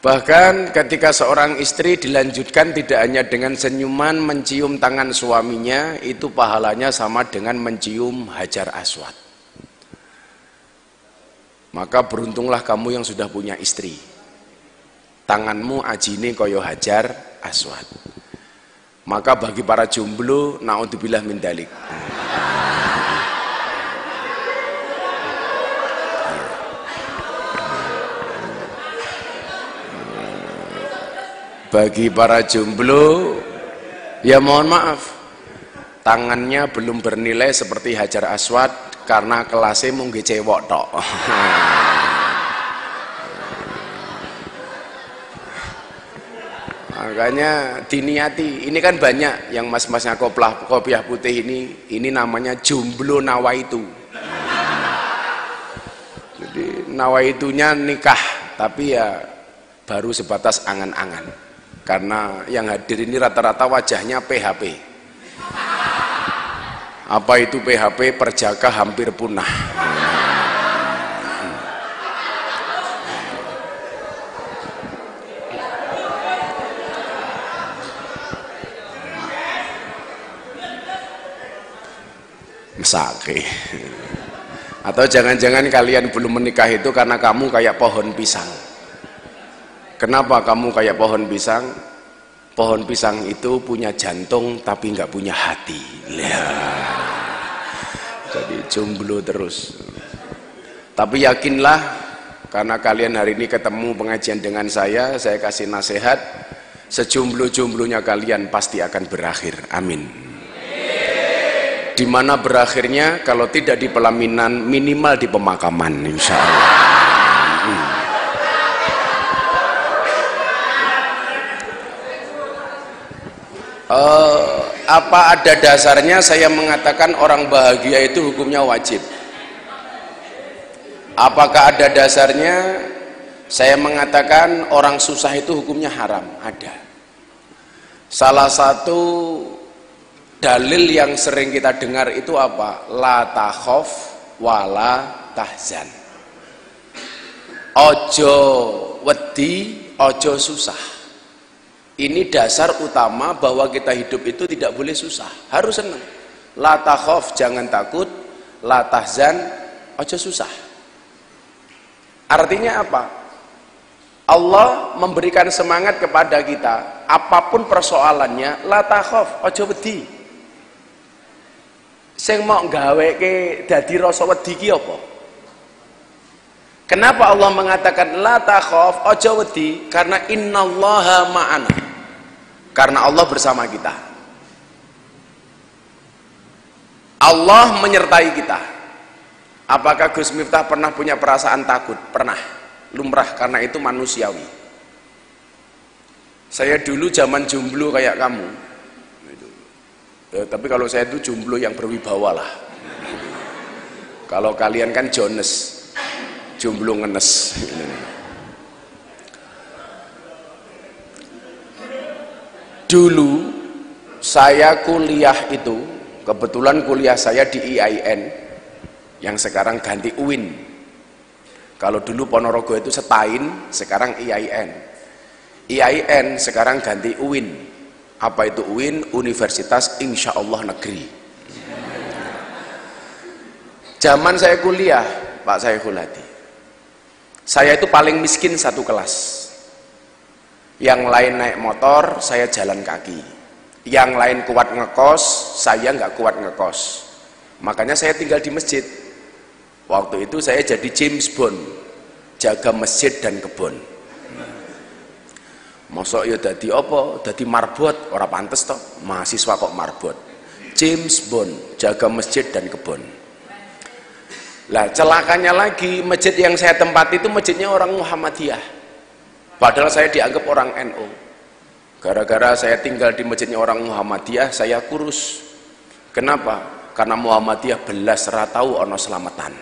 Bahkan ketika seorang istri dilanjutkan tidak hanya dengan senyuman mencium tangan suaminya, itu pahalanya sama dengan mencium Hajar Aswad. Maka beruntunglah kamu yang sudah punya istri. Tanganmu ajine kaya Hajar Aswad. Maka bagi para jomblo, naudzubillah min dzalik. Bagi para jomblo, ya mohon maaf, tangannya belum bernilai seperti Hajar Aswad karena kelasnya mung cewek tok. Makanya diniati, ini kan banyak yang mas-masnya kopiah putih ini namanya jomblo nawaitu. Jadi nawaitunya nikah, tapi ya baru sebatas angan-angan. Karena yang hadir ini rata-rata wajahnya PHP. Apa itu PHP? Perjaka hampir punah. Mesake. Atau jangan-jangan kalian belum menikah itu karena kamu kayak pohon pisang. Kenapa kamu kayak pohon pisang? Pohon pisang itu punya jantung tapi nggak punya hati. Jadi jomblo terus. Tapi yakinlah, karena kalian hari ini ketemu pengajian dengan saya kasih nasihat, sejomblo-jomblonya kalian pasti akan berakhir. Amin. Di mana berakhirnya? Kalau tidak di pelaminan, minimal di pemakaman, insya Allah. Apa ada dasarnya saya mengatakan orang bahagia itu hukumnya wajib? Apakah ada dasarnya saya mengatakan orang susah itu hukumnya haram? Ada. Salah satu dalil yang sering kita dengar itu apa? La takhaf wala tahzan. Ojo wedi, ojo susah. Ini dasar utama bahwa kita hidup itu tidak boleh susah, harus senang. La takhaf, jangan takut. La tahzan, ojo susah. Artinya apa? Allah memberikan semangat kepada kita, apapun persoalannya, la takhaf, ojo wedi. Sing mau gaweke dadi rasa wedi ki apa? Kenapa Allah mengatakan la takhaf, ojo wedi? Karena innallaha ma'ana. Karena Allah bersama kita. Allah menyertai kita. Apakah Gus Miftah pernah punya perasaan takut? Pernah. Lumrah, karena itu manusiawi. Saya dulu zaman jomblo kayak kamu. Tapi kalau saya itu jomblo yang berwibawa lah. Kalau kalian kan Jones, jomblo ngenes. Dulu saya kuliah itu, kebetulan kuliah saya di IAIN, yang sekarang ganti UIN. Kalau dulu Ponorogo itu Setain, sekarang IAIN. IAIN sekarang ganti UIN. Apa itu UIN? Universitas Insya Allah Negeri. Zaman saya kuliah, Pak Saiful Hadi, saya itu paling miskin satu kelas. Yang lain naik motor, saya jalan kaki. Yang lain kuat ngekos, saya nggak kuat ngekos. Makanya saya tinggal di masjid. Waktu itu saya jadi James Bond, jaga masjid dan kebun. Mosok ya dadi apa? Dadi marbot, ora pantes toh. Mahasiswa kok marbot. James Bond, jaga masjid dan kebun. Lah celakanya lagi, masjid yang saya tempati itu masjidnya orang Muhammadiyah. Padahal saya dianggap orang NU. Gara-gara saya tinggal di masjidnya orang Muhammadiyah, saya kurus. Kenapa? Karena Muhammadiyah belas ratau ono selamatan.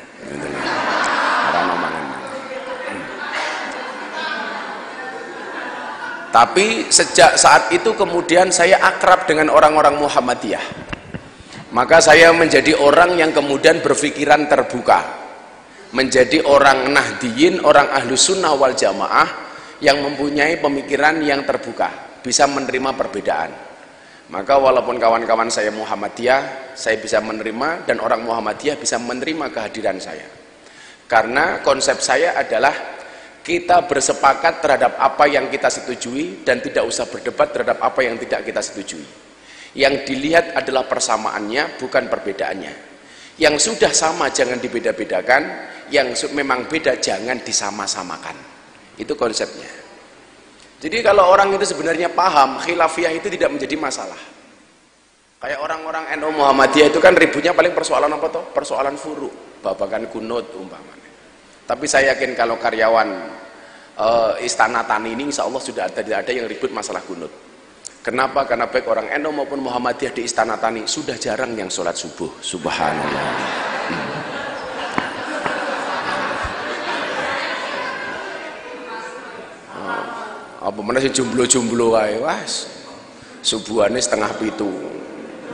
Tapi sejak saat itu kemudian saya akrab dengan orang-orang Muhammadiyah. Maka saya menjadi orang yang kemudian berpikiran terbuka. Menjadi orang Nahdiyin, orang Ahlus Sunnah wal Jamaah yang mempunyai pemikiran yang terbuka, bisa menerima perbedaan. Maka walaupun kawan-kawan saya Muhammadiyah, saya bisa menerima, dan orang Muhammadiyah bisa menerima kehadiran saya. Karena konsep saya adalah kita bersepakat terhadap apa yang kita setujui dan tidak usah berdebat terhadap apa yang tidak kita setujui. Yang dilihat adalah persamaannya, bukan perbedaannya. Yang sudah sama jangan dibeda-bedakan, yang memang beda jangan disama-samakan. Itu konsepnya. Jadi kalau orang itu sebenarnya paham, khilafiyah itu tidak menjadi masalah. Kayak orang-orang NU Muhammadiyah itu kan ributnya paling persoalan apa toh? Persoalan furu, babakan kunut umpamanya. Tapi saya yakin kalau karyawan Istana Tani ini insya Allah sudah tidak ada yang ribut masalah kunut. Kenapa? Karena baik orang NU maupun Muhammadiyah di Istana Tani sudah jarang yang sholat subuh. Subhanallah. Apa mana sih jomblo-jomblo wae, was subuhane setengah pitu.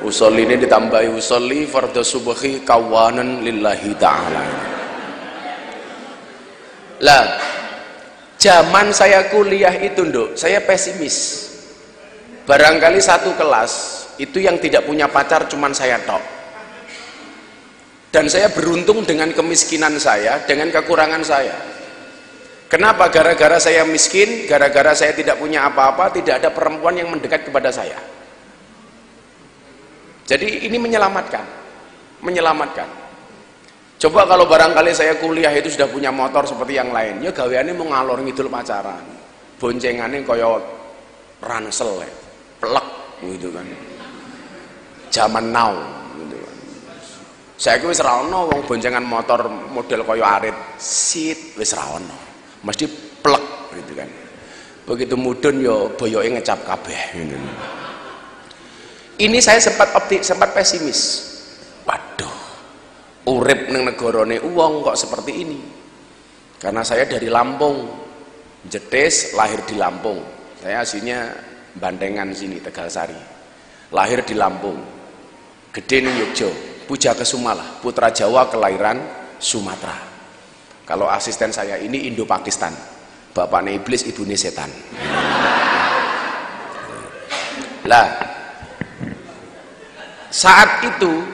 Usolli ini ditambahi usolli fardhu subhi kawanan lillahi ta'ala. Lah, zaman saya kuliah itu nduk, saya pesimis. Barangkali satu kelas itu yang tidak punya pacar cuman saya tok. Dan saya beruntung dengan kemiskinan saya, dengan kekurangan saya. Kenapa? Gara-gara saya miskin, gara-gara saya tidak punya apa-apa, tidak ada perempuan yang mendekat kepada saya. Jadi ini menyelamatkan. Coba kalau barangkali saya kuliah itu sudah punya motor seperti yang lain, ya gaweane mau ngalor ngidul pacaran, boncengannya koyo ransel, plek gitu kan. Zaman now gitu kan. Saya wis ra ono wong boncengan motor model koyo arit, sit wis ra ono. Mesti plek gitu kan. Begitu mudun yo boyoke ngecap kabeh gitu. Ini saya sempat pesimis. Waduh, urip nang negarane uang kok seperti ini. Karena saya dari Lampung, Jetis, lahir di Lampung. Saya aslinya Bandengan sini, Tegalsari. Lahir di Lampung, gede ning Yogyo, Pujakesumala, putra Jawa kelahiran Sumatera. Kalau asisten saya ini Indo-Pakistan, bapaknya iblis, ibunya setan. Lah, saat itu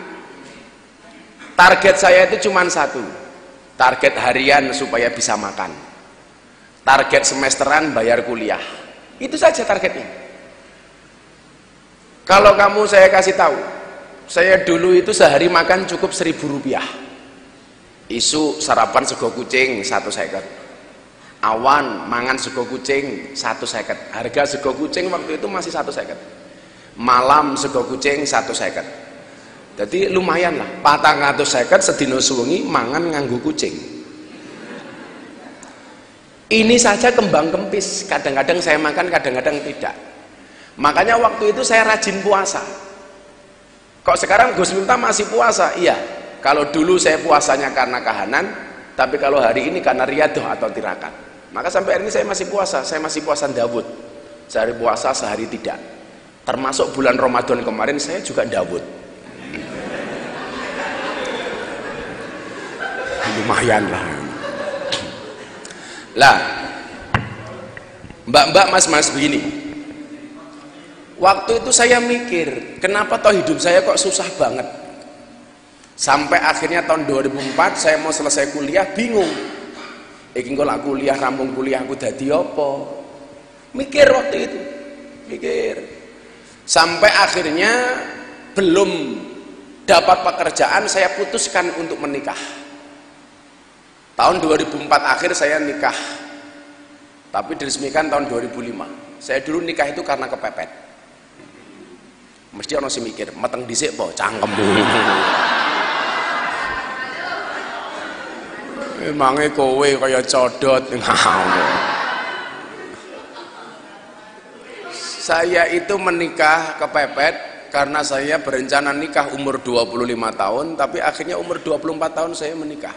target saya itu cuma satu, target harian supaya bisa makan, target semesteran bayar kuliah, itu saja targetnya. Kalau kamu saya kasih tahu, saya dulu itu sehari makan cukup 1.000 rupiah. Isu sarapan sego kucing 1,50, awan mangan sego kucing 1,50, harga sego kucing waktu itu masih 1,50, malam sego kucing 1,50. Jadi lumayan lah, 450 sedina suwengi mangan nganggo kucing. Ini saja kembang kempis, kadang-kadang saya makan, kadang-kadang tidak. Makanya waktu itu saya rajin puasa. Kok sekarang Gus Miftah masih puasa? Iya, kalau dulu saya puasanya karena kahanan, tapi kalau hari ini karena riyadah atau tirakat. Maka sampai hari ini saya masih puasa, saya masih puasa Dawud. Sehari puasa, sehari tidak. Termasuk bulan Ramadan kemarin saya juga Dawud. Lumayan lah. Lah, mbak-mbak, mas-mas begini. Waktu itu saya mikir, kenapa toh hidup saya kok susah banget. Sampai akhirnya tahun 2004 saya mau selesai kuliah, bingung. Iki kok lak kuliah, rampung kuliah aku dadi apa? Mikir waktu itu. Mikir. Sampai akhirnya belum dapat pekerjaan, saya putuskan untuk menikah. Tahun 2004 akhir saya nikah, tapi diresmikan tahun 2005. Saya dulu nikah itu karena kepepet. Mesti orang sih mikir, mateng dhisik po, cangkem. Emangnya kowe kaya codot. Saya itu menikah kepepet karena saya berencana nikah umur 25 tahun, tapi akhirnya umur 24 tahun saya menikah.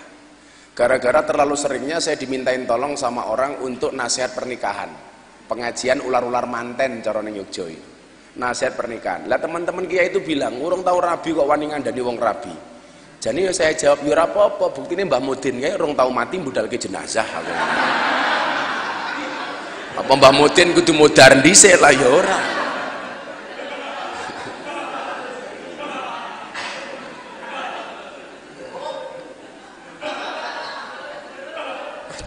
Gara-gara terlalu seringnya saya dimintain tolong sama orang untuk nasihat pernikahan, pengajian ular-ular manten cara ning Yogyo itu, nasihat pernikahan. Lah teman-teman kiai itu bilang, urung tahu rabi kok wani ngandani wong rabi. Jadi saya jawab, ya ora apa-apa, buktine Mbah Mudin kae urung tahu mati budalke jenazah aku. Apa Mbah Mutin kudu modar dhisik lah ya ora.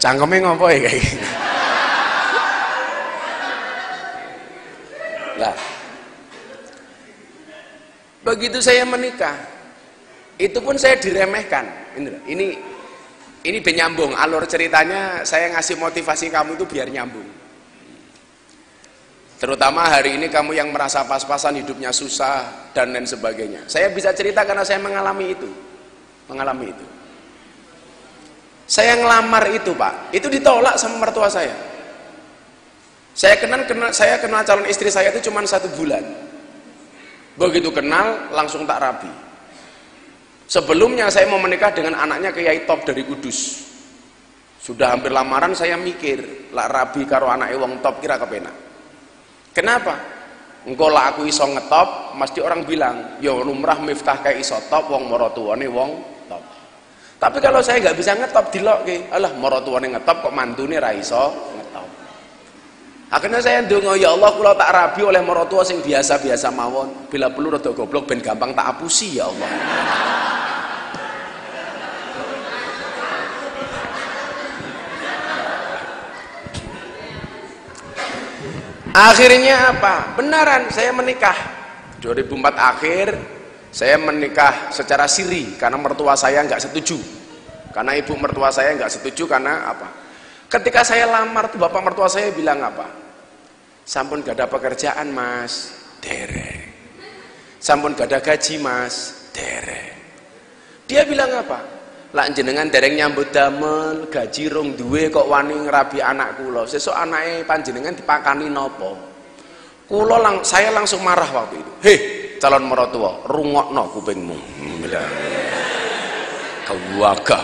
Cangkeme ngopo ya kayak gini. Lah, begitu saya menikah, itu pun saya diremehkan. Ini benyambung alur ceritanya. Saya ngasih motivasi kamu itu biar nyambung. Terutama hari ini kamu yang merasa pas-pasan hidupnya susah dan lain sebagainya. Saya bisa cerita karena saya mengalami itu. Saya ngelamar itu Pak, itu ditolak sama mertua saya. Saya kenal calon istri saya itu cuma 1 bulan. Begitu kenal langsung tak rabi. Sebelumnya saya mau menikah dengan anaknya Kiai Top dari Kudus. Sudah hampir lamaran saya mikir, lak rabi karo anake wong top kira kepenak. Kenapa? Engko lak aku iso ngetop, mesti orang bilang, ya lumrah Miftah kayak iso top wong maratuwane wong top. Tapi kalau saya nggak bisa ngetop dilokke, alah maratuwane ngetop kok mantune ra iso ngetop. Akhirnya saya ndonga, ya Allah kula tak rabi oleh maratua sing biasa-biasa mawon, bila perlu rada goblok ben gampang tak apusi ya Allah. Akhirnya apa? Benaran saya menikah 2004 akhir. Saya menikah secara siri karena mertua saya nggak setuju, karena ibu mertua saya nggak setuju. Karena apa? Ketika saya lamar tuh bapak mertua saya bilang apa? Sampun gak ada pekerjaan mas, dereng. Sampun gak ada gaji mas, dereng. Dia bilang apa? Lak jenengan dereng nyambut damel, gaji rong duwe kok wani ngerabi anak kula. Sesuk anake panjenengan dipakani nopo? Saya langsung marah waktu itu. Heh, calon mertua, rungokno kupingmu. Kewagah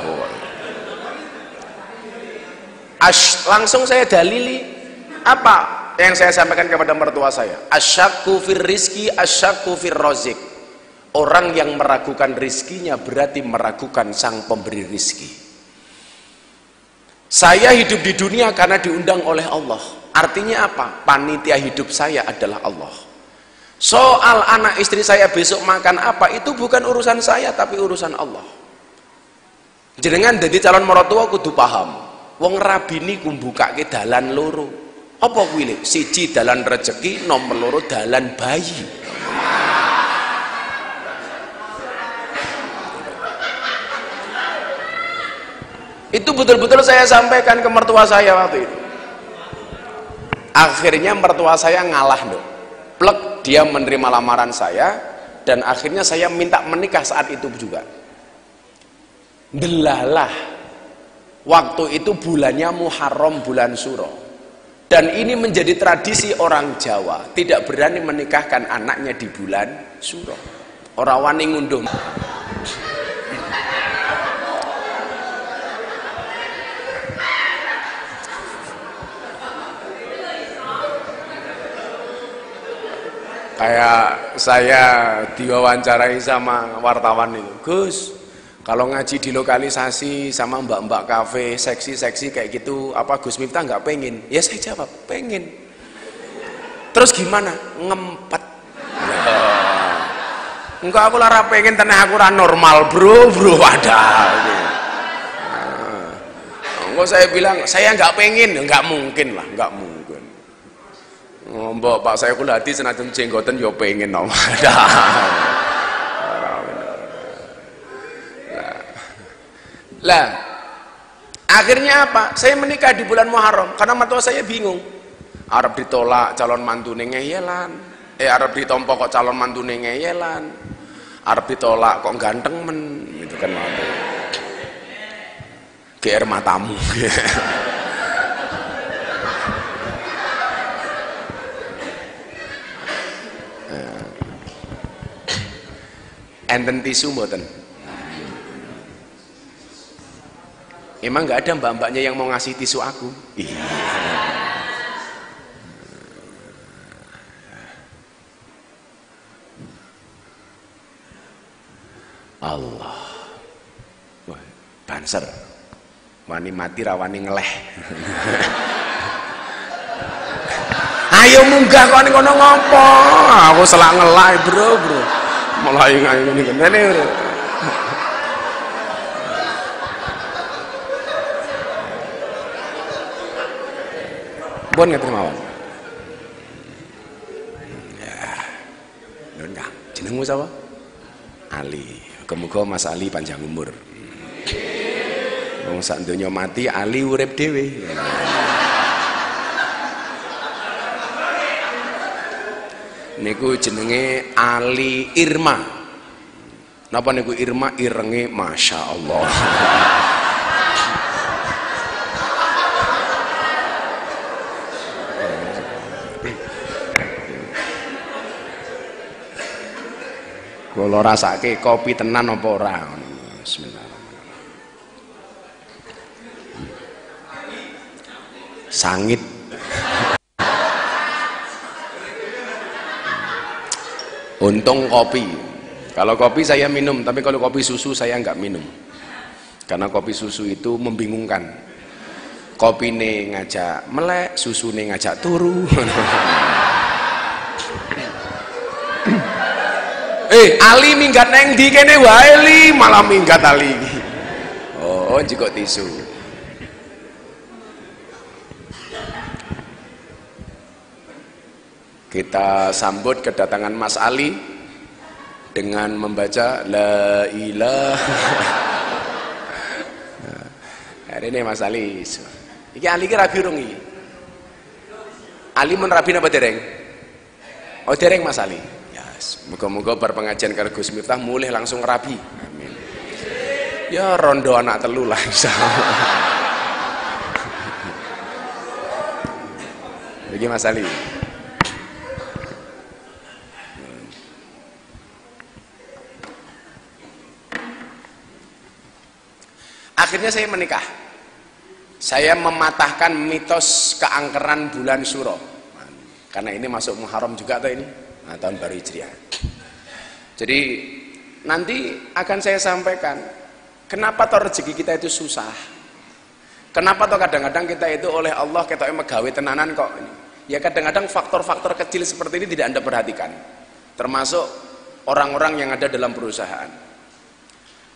langsung saya dalili apa yang saya sampaikan kepada mertua saya. Asyakku fir rizki, asyakku fir rozik. Orang yang meragukan rizkinya berarti meragukan sang pemberi rizki. Saya hidup di dunia karena diundang oleh Allah. Artinya apa? Panitia hidup saya adalah Allah. Soal anak istri saya besok makan apa, itu bukan urusan saya tapi urusan Allah. Jenengan jadi calon mertua kudu paham. Wong rabi niku mbukake dalan loro. Apa kuwi le? Siji dalan rezeki, nomor loro dalan bayi. Itu betul-betul saya sampaikan ke mertua saya waktu itu. Akhirnya mertua saya ngalah dong. Plek, dia menerima lamaran saya dan akhirnya saya minta menikah saat itu juga. Delalah. Waktu itu bulannya Muharram, bulan Suro. Dan ini menjadi tradisi orang Jawa, tidak berani menikahkan anaknya di bulan Suro. Ora wani ngunduh. Kayak saya diwawancarai sama wartawan itu, Gus, kalau ngaji di lokalisasi sama mbak-mbak kafe seksi-seksi kayak gitu, apa Gus Miftah nggak pengen? Ya saya jawab, pengen. Terus gimana? Ngempet. Enggak, aku lara pengen, tanah aku ora normal bro ada. Enggak, saya bilang saya nggak pengen, nggak mungkin lah, nggak mungkin. Mbok Pak saya kula hati senajan jenggoten yo pengen no. Lah, akhirnya apa? Saya menikah di bulan Muharram karena mertua saya bingung. Arab ditolak calon mantune ngeyelan. Arab ditompo kok calon mantune ngeyelan. Arab ditolak kok ganteng men, itu kan mampu. GR matamu. Enten tisu mboten? Emang nggak ada mbak-mbaknya yang mau ngasih tisu aku? Iya. Allah. Wah, banser. Wani mati rawani ngeleh. Ayo munggah kok ning kono ngopo? Aku selak ngelai, Bro. Mulai ngene ngene. Bon ngeten mawon. Ya. Lho enggak. Jenengmu sapa? Ali. Muga-muga Mas Ali panjang umur. Wong sak donya mati, Ali urip dhewe. Niku jenenge Ali Irma. Napa niku Irma? Irenge Masya Allah. Kula rasake kopi tenan apa ora? Bismillahirrahmanirrahim. Sangit. Untung kopi. Kalau kopi saya minum, tapi kalau kopi susu saya nggak minum. Karena kopi susu itu membingungkan. Kopi nih ngajak melek, susu nih ngajak turu. Ali minggat neng di kene wae li, malah minggat Ali. Oh, jiko tisu. Kita sambut kedatangan Mas Ali dengan membaca la ilaha. Hari ini Mas Ali. Iki Ali ki rabi urung iki. Ali men rabi napa dereng? Oh dereng Mas Ali. Moga-moga bar pengajian karo Gus Miftah mulih langsung rabi. Amin. Ya rondo anak telu lah insyaallah. Iki Mas Ali. Akhirnya saya menikah. Saya mematahkan mitos keangkeran bulan Suro. Karena ini masuk Muharram juga atau ini? Nah, tahun baru Hijriah. Jadi nanti akan saya sampaikan kenapa toh rezeki kita itu susah, kenapa toh kadang-kadang kita itu oleh Allah kita megawe tenanan kok. Ya kadang-kadang faktor-faktor kecil seperti ini tidak Anda perhatikan, termasuk orang-orang yang ada dalam perusahaan.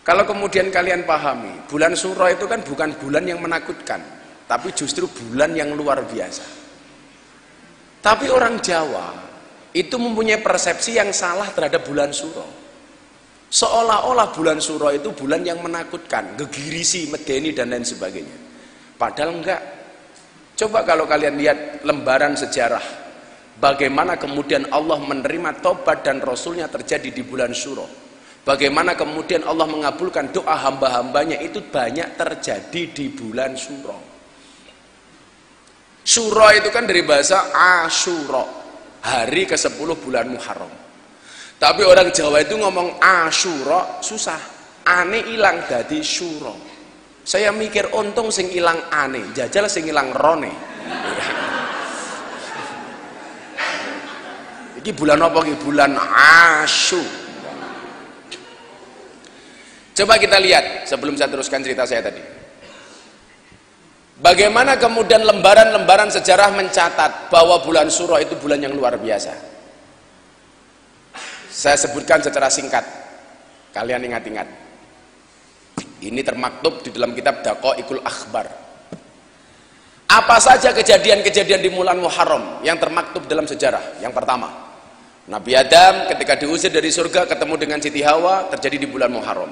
Kalau kemudian kalian pahami bulan Suro itu kan bukan bulan yang menakutkan, tapi justru bulan yang luar biasa. Tapi orang Jawa itu mempunyai persepsi yang salah terhadap bulan Suro. Seolah-olah bulan Suro itu bulan yang menakutkan, gegirisi, medeni dan lain sebagainya. Padahal enggak. Coba kalau kalian lihat lembaran sejarah, bagaimana kemudian Allah menerima tobat dan Rasulnya terjadi di bulan Suro. Bagaimana kemudian Allah mengabulkan doa hamba-hambanya itu banyak terjadi di bulan Suro. Suro itu kan dari bahasa Asyura, hari ke-10 bulan Muharram. Tapi orang Jawa itu ngomong Asyura susah, ane ilang dadi Syuro. Saya mikir untung sing ilang ane, jajal sing ilang rone. Iki bulan apa iki? Bulan Asyu. Coba kita lihat sebelum saya teruskan cerita saya tadi. Bagaimana kemudian lembaran-lembaran sejarah mencatat bahwa bulan Suro itu bulan yang luar biasa. Saya sebutkan secara singkat, kalian ingat-ingat. Ini termaktub di dalam kitab Daqaiqul Akhbar. Apa saja kejadian-kejadian di bulan Muharram yang termaktub dalam sejarah? Yang pertama, Nabi Adam ketika diusir dari surga ketemu dengan Siti Hawa terjadi di bulan Muharram.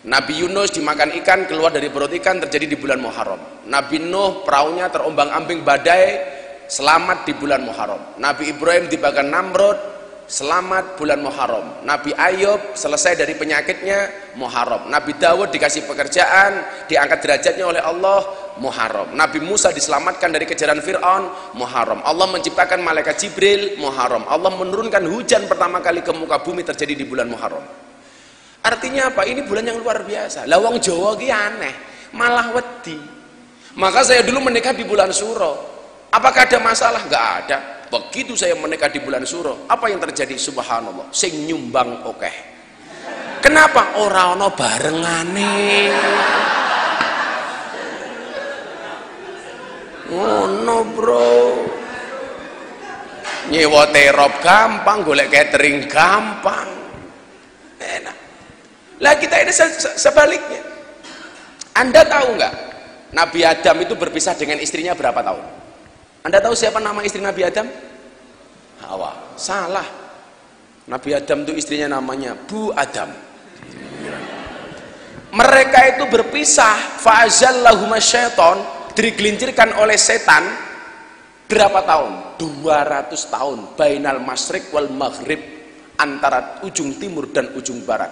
Nabi Yunus dimakan ikan keluar dari perut ikan terjadi di bulan Muharram. Nabi Nuh perahunya terombang-ambing badai selamat di bulan Muharram. Nabi Ibrahim dibakar Namrud selamat bulan Muharram. Nabi Ayub selesai dari penyakitnya Muharram. Nabi Dawud dikasih pekerjaan diangkat derajatnya oleh Allah Muharram. Nabi Musa diselamatkan dari kejaran Fir'aun Muharram. Allah menciptakan malaikat Jibril Muharram. Allah menurunkan hujan pertama kali ke muka bumi terjadi di bulan Muharram. Artinya apa? Ini bulan yang luar biasa. Lawang Jawa ki aneh, malah wedi. Maka saya dulu menikah di bulan Suro. Apakah ada masalah? Enggak ada. Begitu saya menikah di bulan Suro, apa yang terjadi? Subhanallah, sing nyumbang okeh. Kenapa? Ora ono barengane. Oh no bro. nyewa terop gampang, golek catering gampang, enak. Lah kita ini sebaliknya. Anda tahu nggak, Nabi Adam itu berpisah dengan istrinya berapa tahun? Anda tahu siapa nama istri Nabi Adam? Hawa. Salah. Nabi Adam itu istrinya namanya Bu Adam. Mereka itu berpisah, fa'azallahuma syaiton, digelincirkan oleh setan berapa tahun? 200 tahun. Bainal masyriq wal maghrib, antara ujung timur dan ujung barat.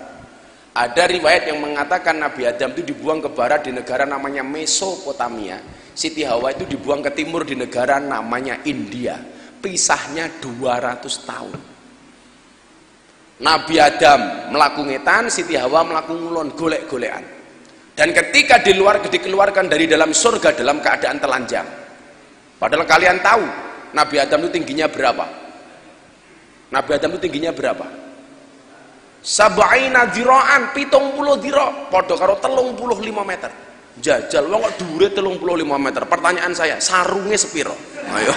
Ada riwayat yang mengatakan Nabi Adam itu dibuang ke barat di negara namanya Mesopotamia. Siti Hawa itu dibuang ke timur di negara namanya India. Pisahnya 200 tahun. Nabi Adam melaku ngetan, Siti Hawa melaku ngulon, golek-golekan. Dan ketika dikeluarkan dari dalam surga dalam keadaan telanjang. Padahal kalian tahu Nabi Adam itu tingginya berapa? Nabi Adam itu tingginya berapa? Sab'ina dhira'an, 70 dhira', padha karo 35 meter. Jajal wong kok dhuwure 35 meter. Pertanyaan saya, sarunge sepiro? Ayo.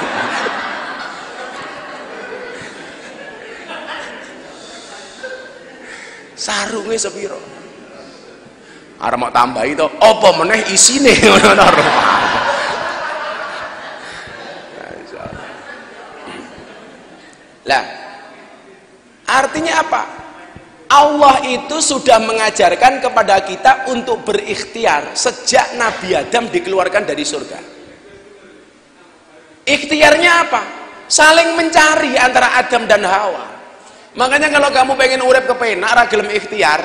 Sarunge sepiro? Arep mau tambahi to, apa meneh isine ngono to. Lah, artinya apa? Allah itu sudah mengajarkan kepada kita untuk berikhtiar sejak Nabi Adam dikeluarkan dari surga. Ikhtiarnya apa? Saling mencari antara Adam dan Hawa. Makanya kalau kamu pengen urip kepenak ra gelem ikhtiar,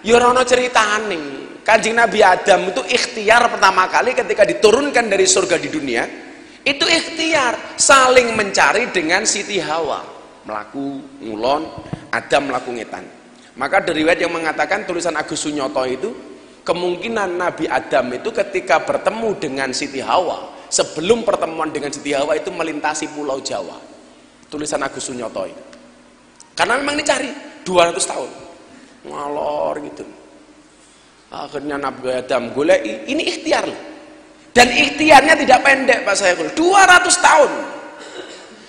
ya ora ono ceritane. Kanjeng Nabi Adam itu ikhtiar pertama kali ketika diturunkan dari surga di dunia, itu ikhtiar saling mencari dengan Siti Hawa, melaku ngulon, Adam melaku ngetan. Maka dari riwayat yang mengatakan tulisan Agus Sunyoto itu, kemungkinan Nabi Adam itu ketika bertemu dengan Siti Hawa, sebelum pertemuan dengan Siti Hawa itu melintasi Pulau Jawa. Tulisan Agus Sunyoto itu. Karena memang dicari 200 tahun. Ngalor gitu. Akhirnya Nabi Adam golek, ini ikhtiar loh. Dan ikhtiarnya tidak pendek Pak Saiful, 200 tahun.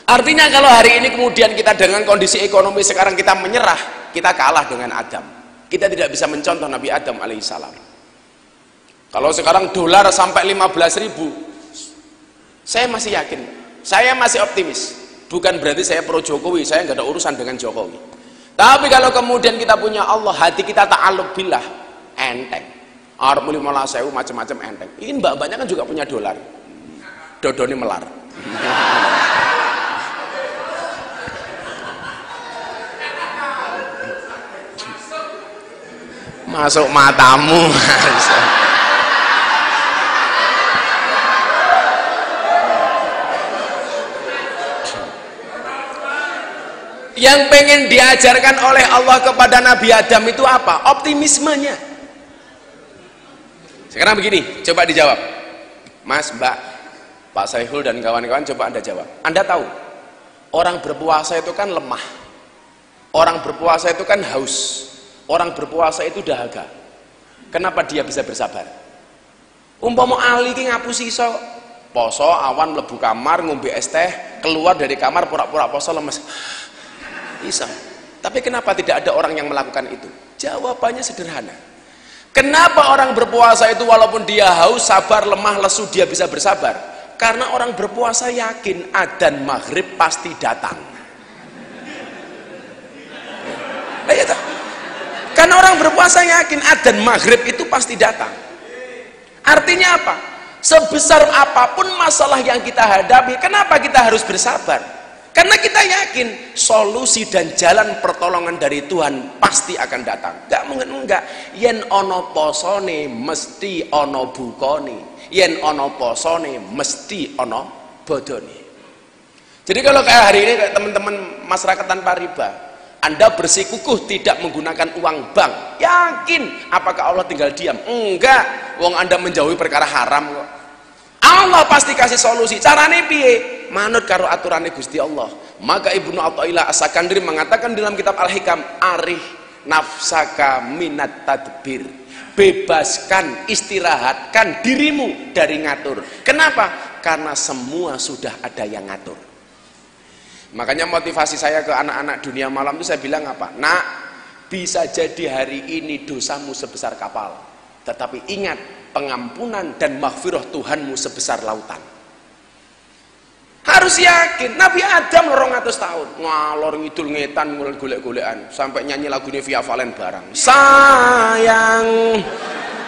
Artinya kalau hari ini kemudian kita dengan kondisi ekonomi sekarang kita menyerah, kita kalah dengan Adam. Kita tidak bisa mencontoh Nabi Adam alaihissalam. Kalau sekarang dolar sampai 15.000, saya masih yakin, saya masih optimis. Bukan berarti saya pro Jokowi, saya nggak ada urusan dengan Jokowi. Tapi kalau kemudian kita punya Allah, hati kita ta'alluq billah, enteng. Arab 15.000 macam-macam enteng. Ini mbak-mbaknya kan juga punya dolar. Dodoni melar. Masuk matamu. Yang pengen diajarkan oleh Allah kepada Nabi Adam itu apa? Optimismenya. Sekarang begini, coba dijawab. Mas, Mbak, Pak Saiful dan kawan-kawan, coba Anda jawab. Anda tahu, orang berpuasa itu kan lemah. Orang berpuasa itu kan haus. Orang berpuasa itu dahaga. Kenapa dia bisa bersabar? Umpama Ali ki ngapusi iso poso awan mlebu kamar ngombe es teh, keluar dari kamar pura-pura poso lemes. Bisa. Tapi kenapa tidak ada orang yang melakukan itu? Jawabannya sederhana. Kenapa orang berpuasa itu walaupun dia haus, sabar, lemah, lesu, dia bisa bersabar? Karena orang berpuasa yakin adzan maghrib pasti datang. Nah, ya, karena orang berpuasa yakin adzan maghrib itu pasti datang. Artinya apa? Sebesar apapun masalah yang kita hadapi, kenapa kita harus bersabar? Karena kita yakin solusi dan jalan pertolongan dari Tuhan pasti akan datang. Gak mungkin enggak. Yen ono posone mesti ono bukone. Yen ono posone mesti ono bodone. Jadi kalau kayak hari ini kayak teman-teman masyarakat tanpa riba, Anda bersikukuh tidak menggunakan uang bank, yakin apakah Allah tinggal diam? Enggak. Wong Anda menjauhi perkara haram kok. Allah pasti kasih solusi. Carane piye? Manut karo aturannya Gusti Allah. Maka Ibnu Athaillah As-Sakandari mengatakan dalam kitab Al-Hikam, arih nafsaka minat tadbir. Bebaskan, istirahatkan dirimu dari ngatur. Kenapa? Karena semua sudah ada yang ngatur. Makanya motivasi saya ke anak-anak dunia malam itu saya bilang apa? Nak, bisa jadi hari ini dosamu sebesar kapal, tetapi ingat, pengampunan dan maghfirah Tuhanmu sebesar lautan. Harus yakin. Nabi Adam 200 tahun ngalor ngidul ngetan golek-golekan sampai nyanyi lagunya Via Valen barang. Sayang,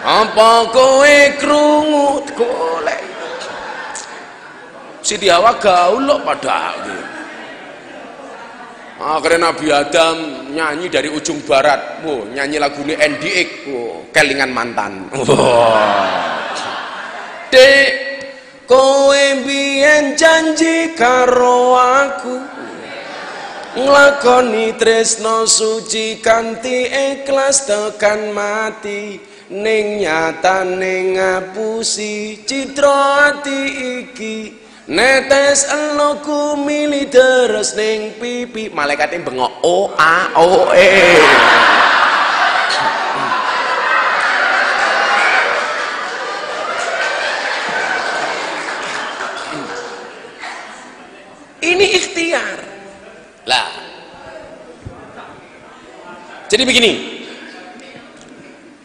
apa kowe krungu golek. Siti Hawa gaul lho padahal. Akhirnya Nabi Adam nyanyi dari ujung barat, nyanyi lagunya NDX, kelingan mantan. Dek, kowe biyen janji karo aku, nglakoni tresno suci kanthi ikhlas tekan mati, ning nyatane ngapusi citra ati iki. Netes eloku mili deres ning pipi, malaikate bengok o a o e. Ini ikhtiar lah. Jadi begini,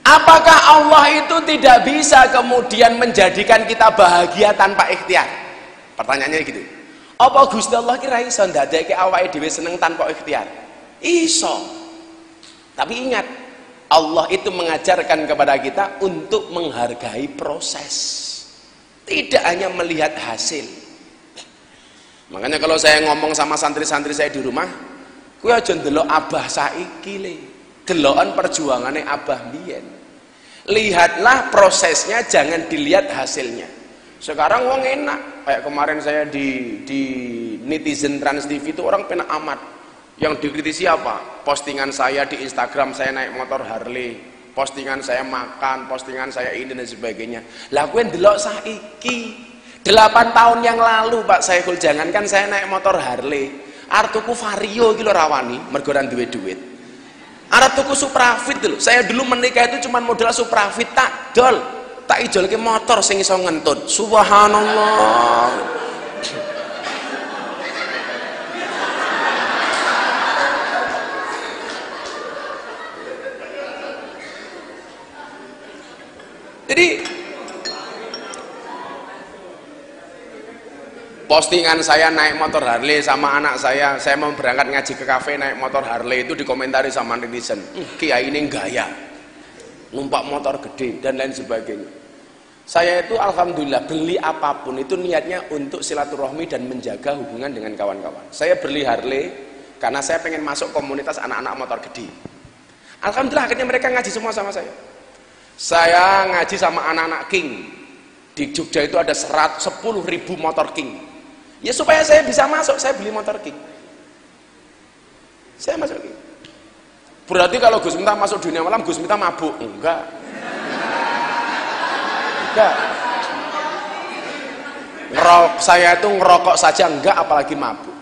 apakah Allah itu tidak bisa kemudian menjadikan kita bahagia tanpa ikhtiar? Pertanyaannya gitu. Apa Gusti Allah kira iso ndadekake awake dhewe seneng tanpa ikhtiar? Iso. Tapi ingat, Allah itu mengajarkan kepada kita untuk menghargai proses, tidak hanya melihat hasil. Makanya kalau saya ngomong sama santri-santri saya di rumah, kowe aja ndelok abah saiki le, delokan perjuangane abah biyen. Lihatlah prosesnya, jangan dilihat hasilnya. Sekarang wong enak, kayak kemarin saya di netizen Trans TV itu orang penak amat. Yang dikritisi apa? Postingan saya di Instagram saya naik motor Harley, postingan saya makan, postingan saya ini dan sebagainya. Lah kowe ndelok saiki 8 tahun yang lalu Pak Saiful, jangankan saya naik motor Harley, arep tuku Vario iki lho rawani mergo ora duwe duit. Arep tuku Suprafit lho. Saya dulu menikah itu cuma modal Suprafit tak dol. Tak ijolke motor sing iso ngentut. Subhanallah. Jadi postingan saya naik motor Harley sama anak saya mau berangkat ngaji ke kafe naik motor Harley, itu dikomentari sama netizen, kiai ini gaya, numpak motor gede dan lain sebagainya. Saya itu alhamdulillah beli apapun itu niatnya untuk silaturahmi dan menjaga hubungan dengan kawan-kawan. Saya beli Harley karena saya pengen masuk komunitas anak-anak motor gede. Alhamdulillah akhirnya mereka ngaji semua sama saya. Saya ngaji sama anak-anak King. Di Jogja itu ada 10.000 motor King. Ya supaya saya bisa masuk, saya beli motor King. Saya masuk King. Berarti kalau Gus Miftah masuk dunia malam, Gus Miftah mabuk? Enggak. Saya itu ngerokok saja enggak, apalagi mabuk.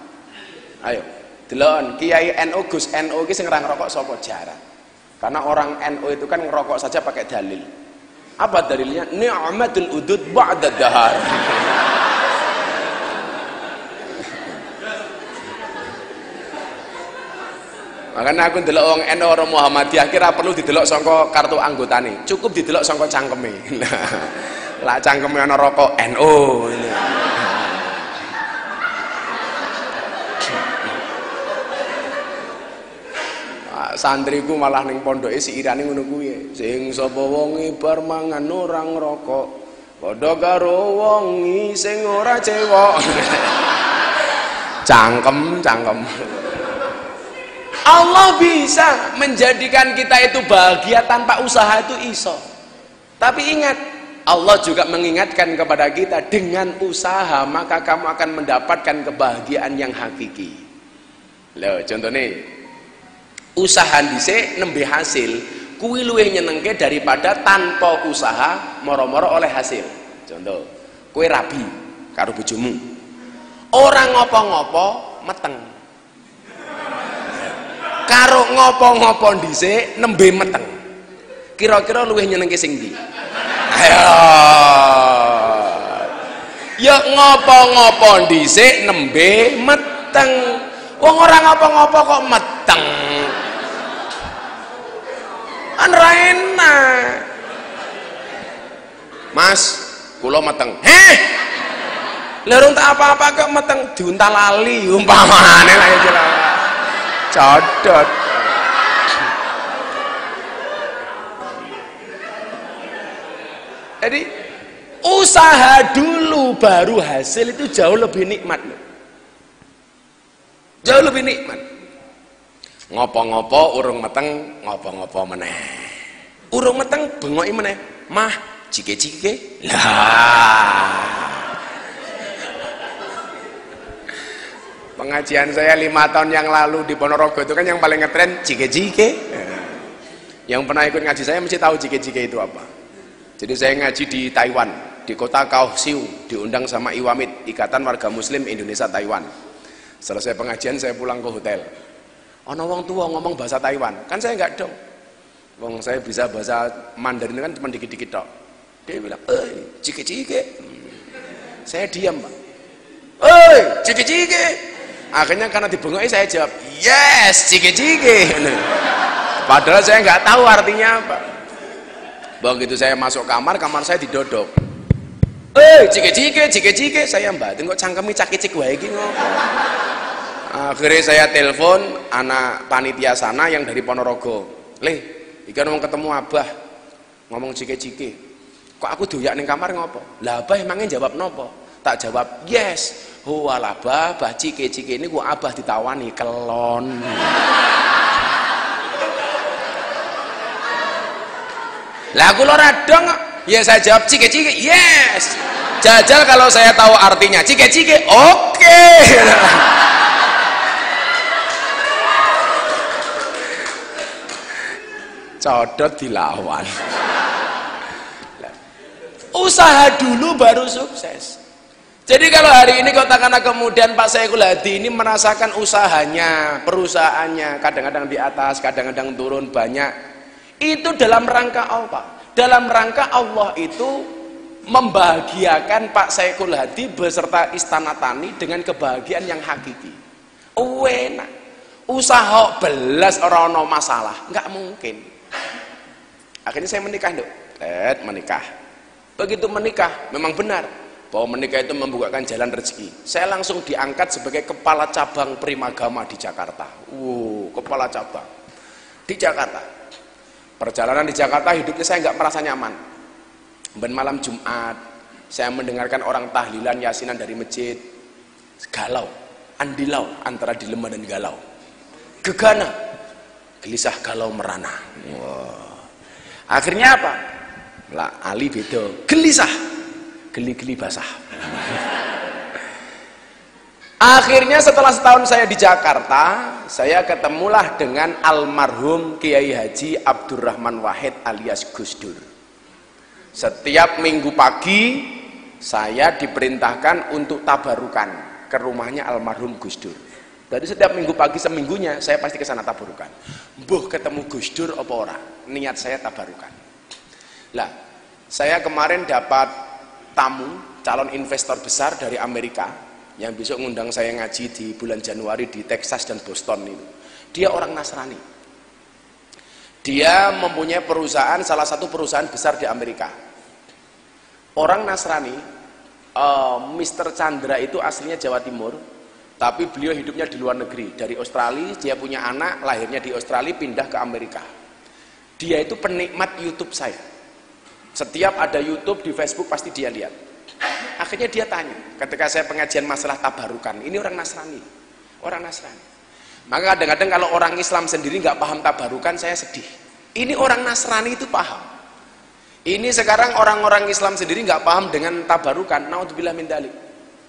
Ayo delon Kiai NU Gus NU iki sing ora ngerokok sapa jarang. Karena orang NU itu kan ngerokok saja pakai dalil. Apa dalilnya? Ni'matul udud ba'da dahar. Makanya aku ndelok wong NU orang Muhammadiyah kira perlu didelok sangka kartu anggotane, cukup didelok sangka cangkeme. Lah cangkeme ana rokok NU. Santriku malah ning pondoke siirane ngono kuwi. Sing sapa wonge bar mangan ora ngrokok, padha karo wonge sing ora cewek. Cangkem. Allah bisa menjadikan kita itu bahagia tanpa usaha, itu iso. Tapi ingat, Allah juga mengingatkan kepada kita, dengan usaha maka kamu akan mendapatkan kebahagiaan yang hakiki. Loh, contohnya usaha dhisik nembe hasil kuwi luwih nyenengke daripada tanpa usaha moro-moro oleh hasil. Contoh, kowe rabi karo bojomu, orang ngopo-ngopo meteng, karo ngopo-ngopo dhisik nembe meteng, kira-kira luwih nyenengke sing ndi? Ayo ya ngopo-ngopo dhisik nembe meteng, Wong ora ngopo-ngopo kok meteng. Kan ra enak. Mas, kula meteng. Heh. Lha tak apa-apa kok meteng diuntal lali umpamane lah ya jelas. Codot. Jadi usaha dulu baru hasil itu jauh lebih nikmat. Jauh lebih nikmat. Ngopo-ngopo urung meteng, ngopo-ngopo meneh. Urung meteng bengoki meneh. Mah, cike-cike. Lah. Pengajian saya 5 tahun yang lalu di Ponorogo itu kan yang paling ngetren cike-cike. Yang pernah ikut ngaji saya mesti tahu cike-cike itu apa. Jadi saya ngaji di Taiwan, di kota Kaohsiung, diundang sama IWAMIT, Ikatan Warga Muslim Indonesia Taiwan. Selesai pengajian saya pulang ke hotel. Ono wong tua ngomong bahasa Taiwan, kan saya enggak dong. Wong saya bisa bahasa Mandarin kan cuma dikit-dikit tok. Dia bilang, cike-cike. Saya diam, Pak. Cike-cike. Akhirnya karena dibengoi saya jawab, yes, cike-cike. Padahal saya nggak tahu artinya apa. Begitu saya masuk kamar saya didodok. Cike-cike. Saya mbak, tengok cangkemi cakicik wae iki ngopo. Akhirnya saya telepon anak panitia sana yang dari Ponorogo. Leh, iki mau ketemu Abah. Ngomong cike-cike. Kok aku doyak ning kamar ngopo? Lah Abah emangnya jawab nopo? Tak jawab, yes. Walah Abah, cike-cike ini gua Abah ditawani kelon. Lah aku lho radong, ya saya jawab cike-cike, yes. Jajal kalau saya tahu artinya cike-cike, oke. Codot dilawan. Usaha dulu baru sukses. Jadi kalau hari ini katakanlah kemudian Pak Syekhul Hadi ini merasakan usahanya, perusahaannya kadang-kadang di atas, kadang-kadang turun banyak. Itu dalam rangka apa? Dalam rangka Allah itu membahagiakan Pak Syekhul Hadi beserta Istana Tani dengan kebahagiaan yang hakiki. Enak. Usaha belas orang no masalah, nggak mungkin. Akhirnya saya menikah, Dok. Menikah. Begitu menikah, memang benar bahwa menikah itu membukakan jalan rezeki. Saya langsung diangkat sebagai kepala cabang Primagama di Jakarta. Kepala cabang di Jakarta. Perjalanan di Jakarta hidupnya saya nggak merasa nyaman. Ben malam Jumat saya mendengarkan orang tahlilan yasinan dari masjid, galau, andilau antara dilema dan galau, gegana, gelisah, galau, merana. Akhirnya apa? Lah Ali beda, gelisah, geli-geli basah. Akhirnya setelah setahun saya di Jakarta, saya ketemulah dengan almarhum Kiai Haji Abdurrahman Wahid alias Gus Dur. Setiap minggu pagi saya diperintahkan untuk tabarukan ke rumahnya almarhum Gus Dur. Jadi setiap minggu pagi seminggunya saya pasti ke sana tabarukan. Mbuh ketemu Gus Dur apa ora? Niat saya tabarukan. Lah, saya kemarin dapat tamu calon investor besar dari Amerika yang besok ngundang saya ngaji di bulan Januari di Texas dan Boston itu. Dia orang Nasrani. Dia mempunyai perusahaan, salah satu perusahaan besar di Amerika. Orang Nasrani, Mr. Chandra itu aslinya Jawa Timur, tapi beliau hidupnya di luar negeri. Dari Australia, dia punya anak, lahirnya di Australia, pindah ke Amerika. Dia itu penikmat YouTube saya. Setiap ada YouTube di Facebook pasti dia lihat. Akhirnya dia tanya, ketika saya pengajian masalah tabarukan, ini orang Nasrani, orang Nasrani. Maka kadang-kadang kalau orang Islam sendiri nggak paham tabarukan, saya sedih. Ini orang Nasrani itu paham. Ini sekarang orang-orang Islam sendiri nggak paham dengan tabarukan. Naudzubillah min dzalik.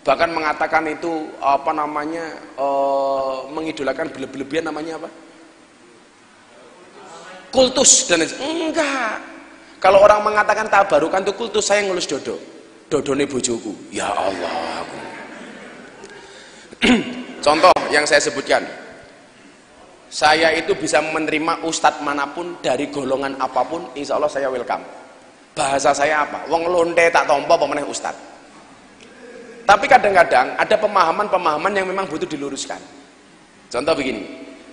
Bahkan mengatakan itu apa namanya, mengidolakan berlebihan, namanya apa? Kultus dan enggak. Kalau orang mengatakan tabarukan itu kultus, saya ngelus dodo. Dodone bojoku, ya Allah. Contoh yang saya sebutkan, saya itu bisa menerima ustadz manapun dari golongan apapun, insya Allah saya welcome. Bahasa saya apa? Wong lonte tak tompo pemenang ustadz. Tapi kadang-kadang ada pemahaman-pemahaman yang memang butuh diluruskan. Contoh begini,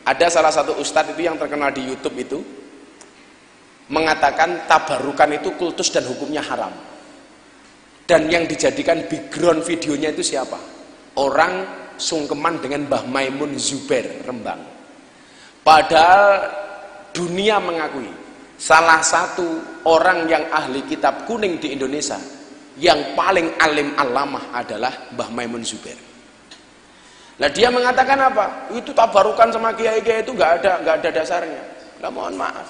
ada salah satu ustadz itu yang terkenal di YouTube itu mengatakan tabarukan itu kultus dan hukumnya haram. Dan yang dijadikan background videonya itu siapa? Orang sungkeman dengan Mbah Maimun Zubair Rembang. Padahal dunia mengakui salah satu orang yang ahli kitab kuning di Indonesia yang paling alim alamah adalah Mbah Maimun Zubair. Nah dia mengatakan apa? Itu tabarukan sama kiai-kiai itu nggak ada dasarnya. Lah mohon maaf.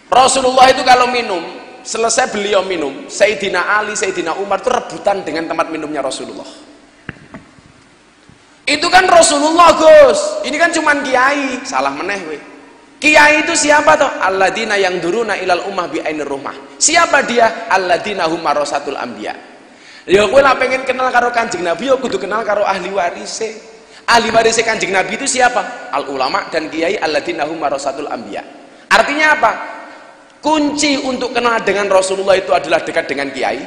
Rasulullah itu kalau minum, selesai beliau minum, Sayyidina Ali, Sayyidina Umar itu rebutan dengan tempat minumnya Rasulullah. Itu kan Rasulullah, Gus. Ini kan cuman kiai, salah meneh we. Kiai itu siapa toh? Alladzina yang duruna ilal ummah bi ainir rumah. Siapa dia? Alladzina hum warasatul anbiya. Ya kowe lah pengen kenal karo Kanjeng Nabi, ya kudu kenal karo ahli warise. Ahli warise Kanjeng Nabi itu siapa? Al ulama dan kiai alladzina hum warasatul anbiya. Artinya apa? Kunci untuk kenal dengan Rasulullah itu adalah dekat dengan kiai.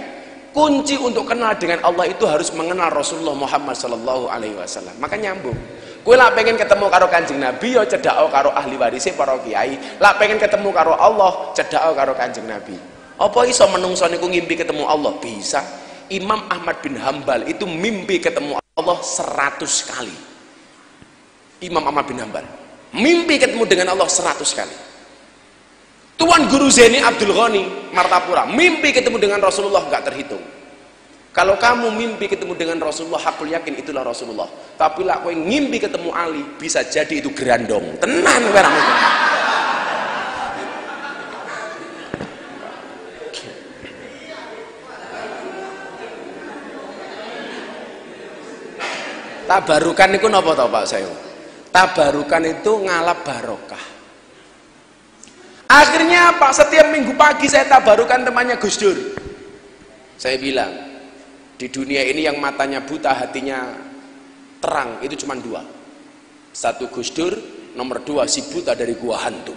Kunci untuk kenal dengan Allah itu harus mengenal Rasulullah Muhammad sallallahu alaihi wasallam. Maka nyambung. Kowe lah pengen ketemu karo Kanjeng Nabi, ya cedhak karo ahli warise para kiai. Lah pengen ketemu karo Allah, cedhak karo Kanjeng Nabi. Apa iso menungso niku ngimpi ketemu Allah? Bisa. Imam Ahmad bin Hambal itu mimpi ketemu Allah 100 kali. Imam Ahmad bin Hambal mimpi ketemu dengan Allah 100 kali. Tuan Guru Zaini Abdul Ghani Martapura mimpi ketemu dengan Rasulullah nggak terhitung. Kalau kamu mimpi ketemu dengan Rasulullah, hakul yakin itulah Rasulullah. Tapi lah kowe ngimpi ketemu Ali, bisa jadi itu gerandong. Tenan kowe. Tabarukan itu napa to Pak Sayo? Tabarukan itu ngalap barokah. Akhirnya Pak, setiap minggu pagi saya tabarukan temannya Gus Dur. Saya bilang, di dunia ini yang matanya buta, hatinya terang, itu cuma dua. Satu Gus Dur, nomor dua si buta dari gua hantu.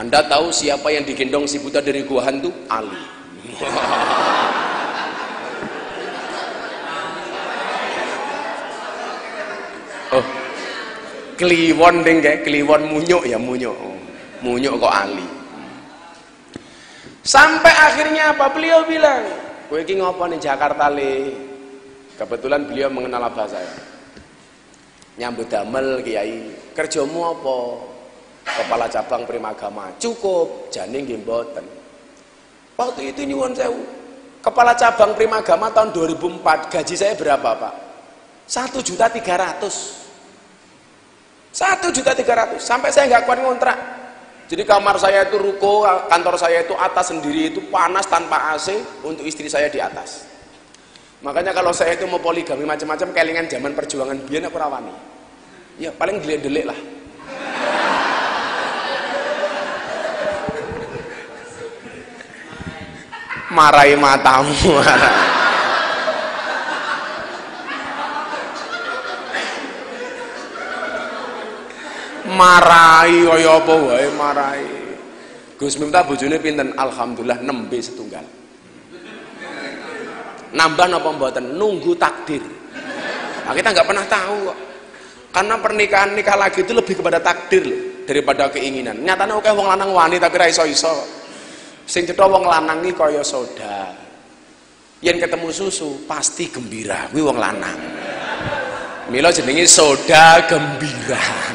Anda tahu siapa yang digendong si buta dari gua hantu? Ali. Oh, kliwon deng kayak kliwon munyuk ya munyuk, munyuk kok Ali. Sampai akhirnya apa? Beliau bilang, kowe iki ngopo ning Jakarta le? Kebetulan beliau mengenal abah saya. Nyambut damel kiai, kerjamu apa? Kepala cabang Primagama. Cukup, jane nggih mboten. Waktu itu nyuwun sewu. Kepala cabang Primagama tahun 2004, gaji saya berapa, Pak? 1.300.000. 1.300.000. Sampai saya nggak kuat ngontrak. Jadi kamar saya itu ruko, kantor saya itu atas sendiri, itu panas tanpa AC, untuk istri saya di atas. Makanya kalau saya itu mau poligami macam-macam, kelingan zaman perjuangan biyen aku rawani. Ya paling delik-delik lah. Marahi matamu. Marahi kaya apa wae marahi. Gus Miftah bojone pinten? Alhamdulillah nembe setunggal. Nambah napa mboten? Nunggu takdir. Nah, kita nggak pernah tahu kok. Karena pernikahan nikah lagi itu lebih kepada takdir loh, daripada keinginan. Nyatane oke wong lanang wani tapi ra iso-iso. Sing cetha wong lanang iki kaya soda. Yen ketemu susu pasti gembira, kuwi wong lanang. Mila jenenge soda gembira.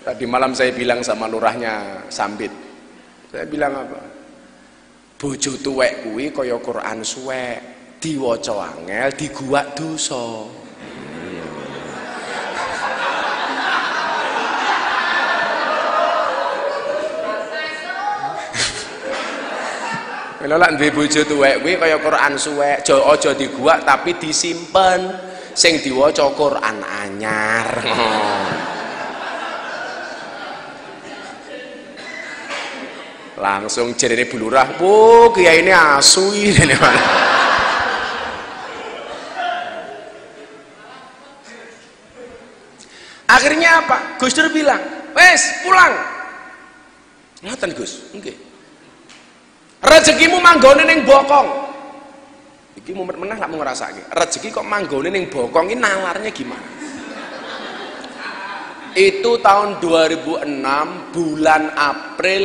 Tadi malam saya bilang sama lurahnya Sambit, saya bilang apa? Bojo tuwek kuwi kaya Quran suwek, diwaca angel, diguwak dosa. Lha lek duwe bojo tuwek kuwi kaya Quran suwek, aja diguwak tapi disimpen, sing diwaca Quran anyar. Langsung jerene Bu Lurah, "Bu, kiai ini asu ini." Akhirnya apa? Gus Dur bilang, "Wes, pulang." Ngoten Gus, nggih. Rezekimu manggone ning bokong. Iki mumet meneh lak mau ngrasake. Rezeki kok manggone ning bokong iki nalarnya gimana? Itu tahun 2006 bulan April,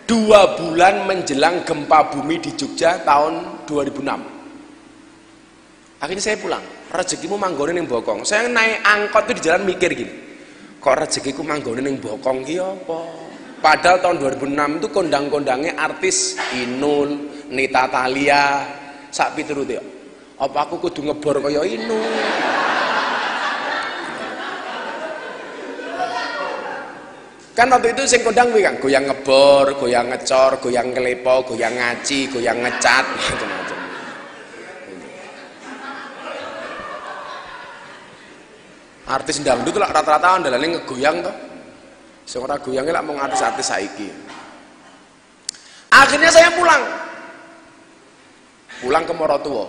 2 bulan menjelang gempa bumi di Jogja tahun 2006. Akhirnya saya pulang. Rezekimu manggone ning bokong. Saya naik angkot tuh di jalan mikir gini. Kok rezekiku manggone ning bokong ki apa? Padahal tahun 2006 itu kondang-kondangnya artis Inul, Nita Thalia, sak piturute. Apa aku kudu ngebor kaya Inul? Kan waktu itu sing kondang kuwi kan goyang ngebor, goyang ngecor, goyang ngelepo, goyang ngaci, goyang ngecat, macam-macam. Artis dangdut lah rata-rata andalane ngegoyang toh. Sing ora goyange lak mung artis-artis saiki. Akhirnya saya pulang. Pulang ke Morotuwa.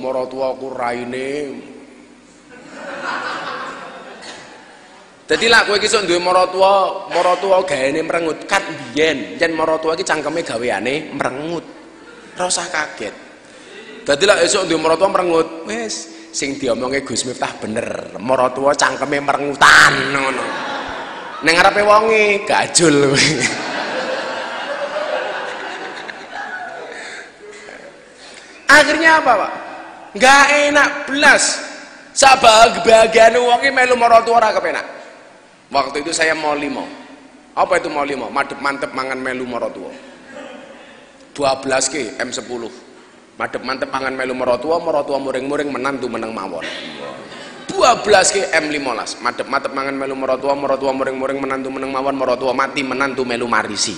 Morotuwa ku raine. Dadi lak kowe iki sok duwe Morotuwa gaene merengut kat biyen. Yen Morotuwa iki cangkeme gaweane merengut. Ora usah kaget. Dadi lak esuk duwe Morotuwa merengut, wis sing diomonge Gus Miftah bener. Morotuwa cangkeme merengutan ngono. Neng ngarepe wonge gajul. Akhirnya apa, Pak? Nggak enak belas. Sabag-bagian wonge melu Morotuwa ora kepenak. Waktu itu saya mau limo. Apa itu mau limo? Madep mantep mangan melu Morotuwa. 12 ke M10. Madep mantep mangan melu Morotuwa muring-muring menantu meneng mawon. 12 ke M15. Madep mantep mangan melu Morotuwa muring-muring menantu meneng mawon, Morotuwa mati menantu melu marisi.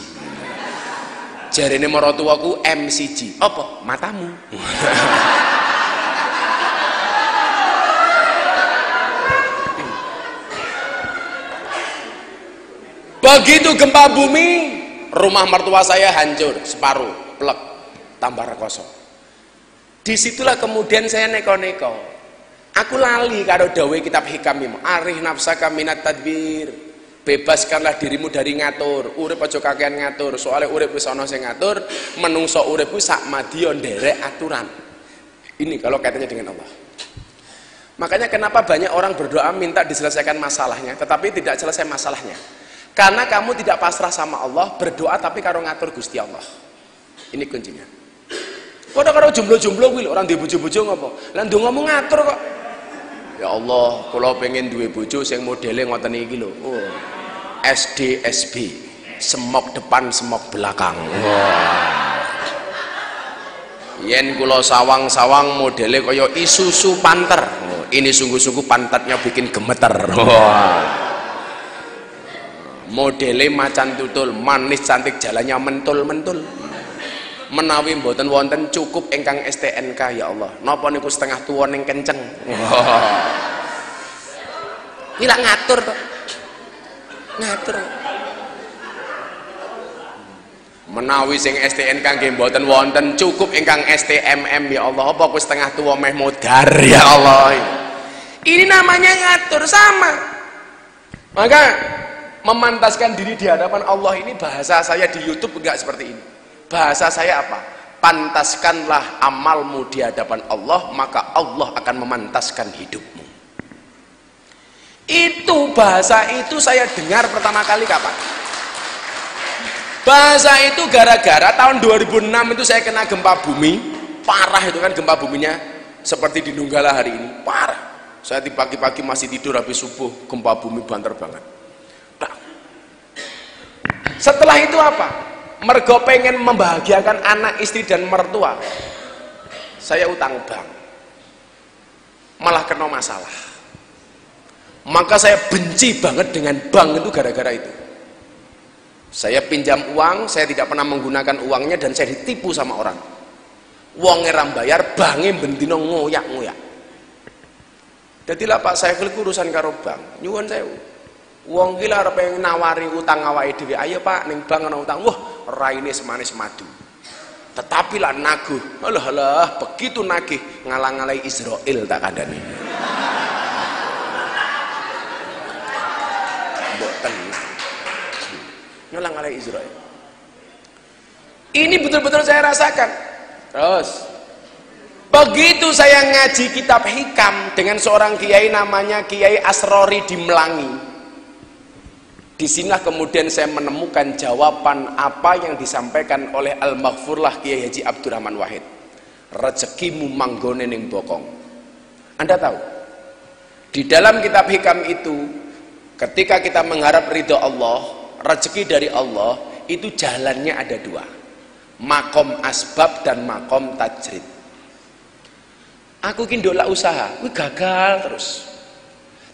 Jarene Morotuwa ku M1. Apa? Matamu. Begitu gempa bumi, rumah mertua saya hancur separuh, plek, tambah rekoso. Disitulah kemudian saya neko-neko. Aku lali karo dawe kitab hikam ini. Arih nafsaka minat tadbir. Bebaskanlah dirimu dari ngatur. Urip aja kakean ngatur. Soalnya urip wis ana sing ngatur, menungso urip kuwi sak madya nderek aturan. Ini kalau kaitannya dengan Allah. Makanya kenapa banyak orang berdoa minta diselesaikan masalahnya, tetapi tidak selesai masalahnya. Karena kamu tidak pasrah sama Allah, berdoa tapi karo ngatur Gusti Allah. Ini kuncinya. Padha karo jomblo-jomblo kuwi lho, ora duwe bojo-bojo ngopo? Lah ndongamu ngatur kok. Ya Allah, kula pengen duwe bojo sing modele ngoten iki lho. Oh. SDSB. Semok depan, semok belakang. Wah. Yen kula sawang-sawang modele kaya Isuzu Panther. Oh, ini sungguh-sungguh pantatnya bikin gemeter. Wah. Modele macan tutul, manis cantik jalannya mentul-mentul. Menawi mboten wonten cukup ingkang STNK ya Allah. Napa niku setengah tuwa ning kenceng. Iki lak ngatur to. Ngatur. Menawi sing STNK nggih mboten wonten cukup ingkang STMM ya Allah. Apa kuwi setengah tuwa meh modar ya Allah. Ini namanya ngatur sama. Maka memantaskan diri di hadapan Allah ini bahasa saya di YouTube enggak seperti ini. Bahasa saya apa? Pantaskanlah amalmu di hadapan Allah, maka Allah akan memantaskan hidupmu. Itu bahasa itu saya dengar pertama kali kapan? Bahasa itu gara-gara tahun 2006 itu saya kena gempa bumi. Parah itu kan gempa buminya, seperti di Donggala hari ini. Parah. Saya di pagi-pagi masih tidur habis subuh, gempa bumi banter banget. Setelah itu apa? Mergo pengen membahagiakan anak, istri dan mertua, saya utang bank, malah kena masalah. Maka saya benci banget dengan bank itu gara-gara itu. Saya pinjam uang, saya tidak pernah menggunakan uangnya dan saya ditipu sama orang. Wongnya rambayar, banknya bentino ngoyak-ngoyak. Jadilah Pak saya urusan karo bank, nyuwun saya. Wong gila arep pengen nawari utang awake dhewe. Ayo Pak, ning bank ana utang. Wah, raine semanis madu. Tetapi lah naguh. Alah, begitu nagih ngalang-alai Israel tak kandhani. Mbok tenang. Ngalang-alai Israel. Ini betul-betul saya rasakan. Terus Begitu saya ngaji kitab hikam dengan seorang kiai namanya Kiai Asrori di Melangi, disinilah kemudian saya menemukan jawaban apa yang disampaikan oleh Al-Maghfurlah Kiai Haji Abdurrahman Wahid. Rezekimu manggone ning bokong. Anda tahu, di dalam kitab hikam itu, ketika kita mengharap ridho Allah, rezeki dari Allah, itu jalannya ada dua, makom asbab dan makom tajrid. Aku kindolak usaha, gagal terus.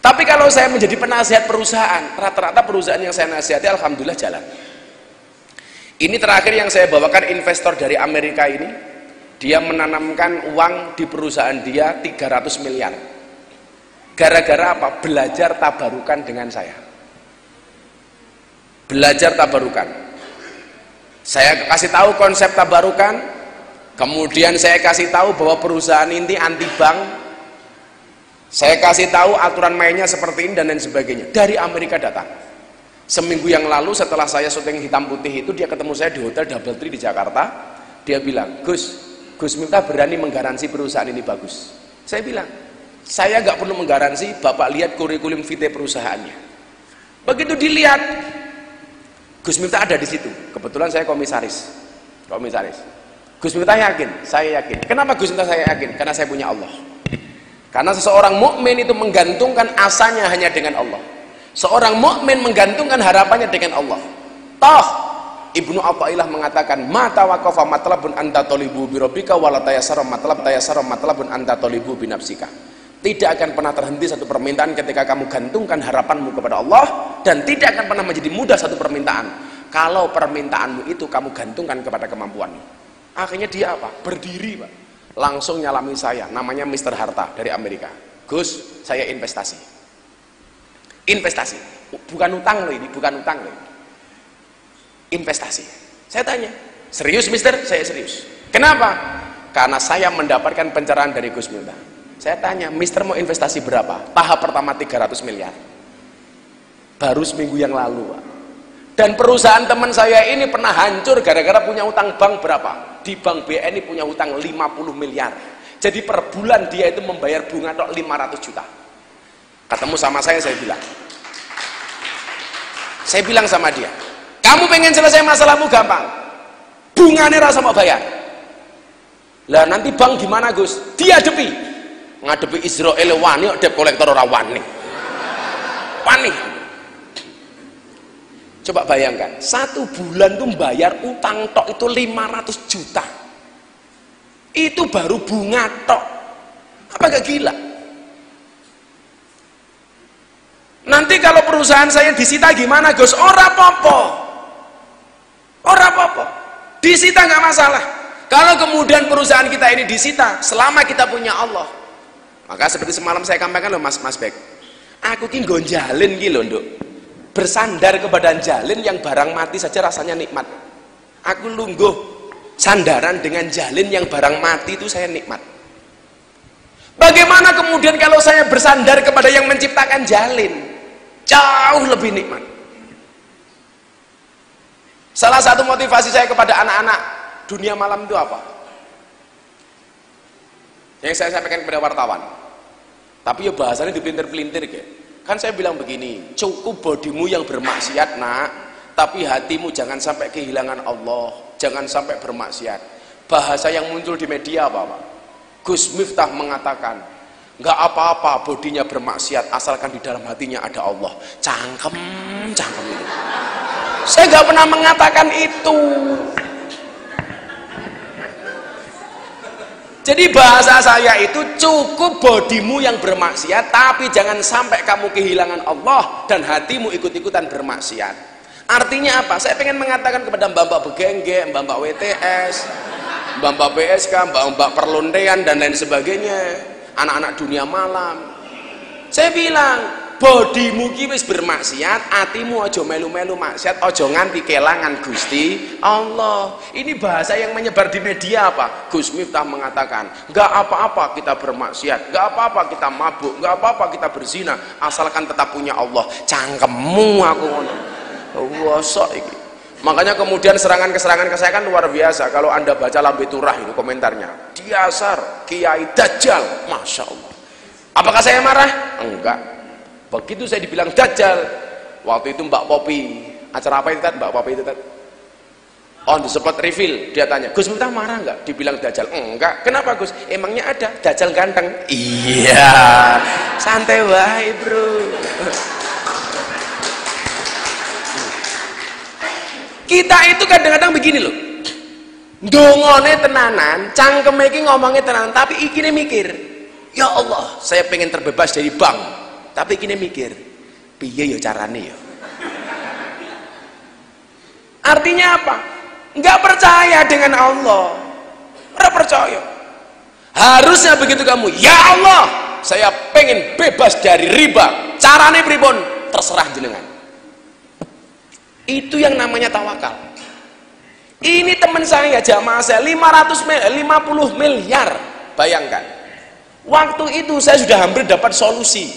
Tapi kalau saya menjadi penasihat perusahaan, rata-rata perusahaan yang saya nasihati alhamdulillah jalan. Ini terakhir yang saya bawakan investor dari Amerika ini, dia menanamkan uang di perusahaan dia 300 miliar. Gara-gara apa? Belajar tabarukan dengan saya. Belajar tabarukan. Saya kasih tahu konsep tabarukan. Kemudian saya kasih tahu bahwa perusahaan ini anti bank. Saya kasih tahu aturan mainnya seperti ini dan lain sebagainya. Dari Amerika datang. Seminggu yang lalu setelah saya syuting hitam putih itu, dia ketemu saya di hotel Double Tree di Jakarta. Dia bilang, Gus Miftah berani menggaransi perusahaan ini bagus. Saya bilang, saya nggak perlu menggaransi, Bapak lihat kurikulum vitae perusahaannya. Begitu dilihat, Gus Miftah ada di situ. Kebetulan saya komisaris. Gus Miftah yakin, saya yakin. Kenapa Gus Miftah saya yakin? Karena saya punya Allah. Karena seseorang mukmin itu menggantungkan asanya hanya dengan Allah. Seorang mukmin menggantungkan harapannya dengan Allah. Toh Ibnu Athaillah mengatakan, "Mata waqafa matlabun anta talibu bi rabbika wa la tayassara matlabun anta talibu bi nafsika." Tidak akan pernah terhenti satu permintaan ketika kamu gantungkan harapanmu kepada Allah, dan tidak akan pernah menjadi mudah satu permintaan kalau permintaanmu itu kamu gantungkan kepada kemampuanmu. Akhirnya dia apa? Berdiri, Pak. Langsung nyalami saya, namanya Mr. Harta dari Amerika. Gus, saya investasi. Investasi. Bukan utang loh ini, bukan utang loh. Investasi. Saya tanya, serius Mister? Saya serius. Kenapa? Karena saya mendapatkan pencerahan dari Gus Miftah. Saya tanya, Mister mau investasi berapa? Tahap pertama 300 miliar. Baru seminggu yang lalu, Pak. Dan perusahaan teman saya ini pernah hancur gara-gara punya utang bank berapa? Di bank BNI punya utang 50 miliar. Jadi per bulan dia itu membayar bunga tok 500 juta. Ketemu sama saya bilang sama dia, kamu pengen selesai masalahmu gampang, bunganya rasa mau bayar. Lah nanti bank gimana Gus? Diadepi. Ngadepi Israel wani kok debt collector ora wani. Wani. Coba bayangkan, 1 bulan tuh bayar utang tok itu 500 juta. Itu baru bunga tok. Apa gak gila? Nanti kalau perusahaan saya disita gimana Gus? Ora apa-apa. Disita nggak masalah. Kalau kemudian perusahaan kita ini disita, selama kita punya Allah, maka seperti semalam saya sampaikan loh Mas Bek, aku ki gonjalin ki lho Nduk. Bersandar kepada jalin yang barang mati saja rasanya nikmat. Aku lungguh sandaran dengan jalin yang barang mati itu saya nikmat. Bagaimana kemudian kalau saya bersandar kepada yang menciptakan jalin? Jauh lebih nikmat. Salah satu motivasi saya kepada anak-anak dunia malam itu apa? Yang saya sampaikan kepada wartawan. Tapi ya bahasanya dipelintir-pelintir kayak. Kan saya bilang begini, cukup bodimu yang bermaksiat nak, tapi hatimu jangan sampai kehilangan Allah, jangan sampai bermaksiat. Bahasa yang muncul di media apa Pak? Gus Miftah mengatakan, nggak apa-apa bodinya bermaksiat asalkan di dalam hatinya ada Allah. Cangkem itu. Saya nggak pernah mengatakan itu. Jadi bahasa saya itu cukup bodimu yang bermaksiat, tapi jangan sampai kamu kehilangan Allah dan hatimu ikut-ikutan bermaksiat. Artinya apa? Saya pengen mengatakan kepada mbak-mbak begengge, mbak-mbak WTS, mbak-mbak PSK, mbak-mbak perlontean dan lain sebagainya, anak-anak dunia malam. Saya bilang, bodimu ki wis bermaksiat, atimu ojo melu-melu maksiat, ojo nganti kelangan Gusti Allah. Ini bahasa yang menyebar di media apa? Gus Miftah mengatakan, nggak apa-apa kita bermaksiat, nggak apa-apa kita mabuk, nggak apa-apa kita berzina, asalkan tetap punya Allah. Cangkemmu aku ngono. Wosok iki. Makanya kemudian serangan-keserangan ke saya kan luar biasa. Kalau Anda baca Lambe Turah itu komentarnya, Diasar, Kiai Dajjal, Masya Allah. Apakah saya marah? Enggak. Begitu saya dibilang Dajjal, waktu itu Mbak Popi, acara apa itu kan Mbak Popi itu kan? On the spot reveal, dia tanya, Gus Miftah marah enggak? Dibilang Dajjal. Enggak. Kenapa Gus? Emangnya ada Dajjal ganteng? Iya. Santai wae bro. Kita itu kadang-kadang begini loh, ndongone tenanan, cangkeme iki ngomongnya tenanan, tapi ikine mikir, ya Allah, saya pengen terbebas dari bank, tapi ikine mikir, piye ya carane ya? Artinya apa? Nggak percaya dengan Allah, nggak percaya. Harusnya begitu kamu, ya Allah, saya pengen bebas dari riba, carane pripun? Terserah jenengan. Itu yang namanya tawakal. Ini teman saya, jamaah saya, 50 miliar. Bayangkan, waktu itu saya sudah hampir dapat solusi,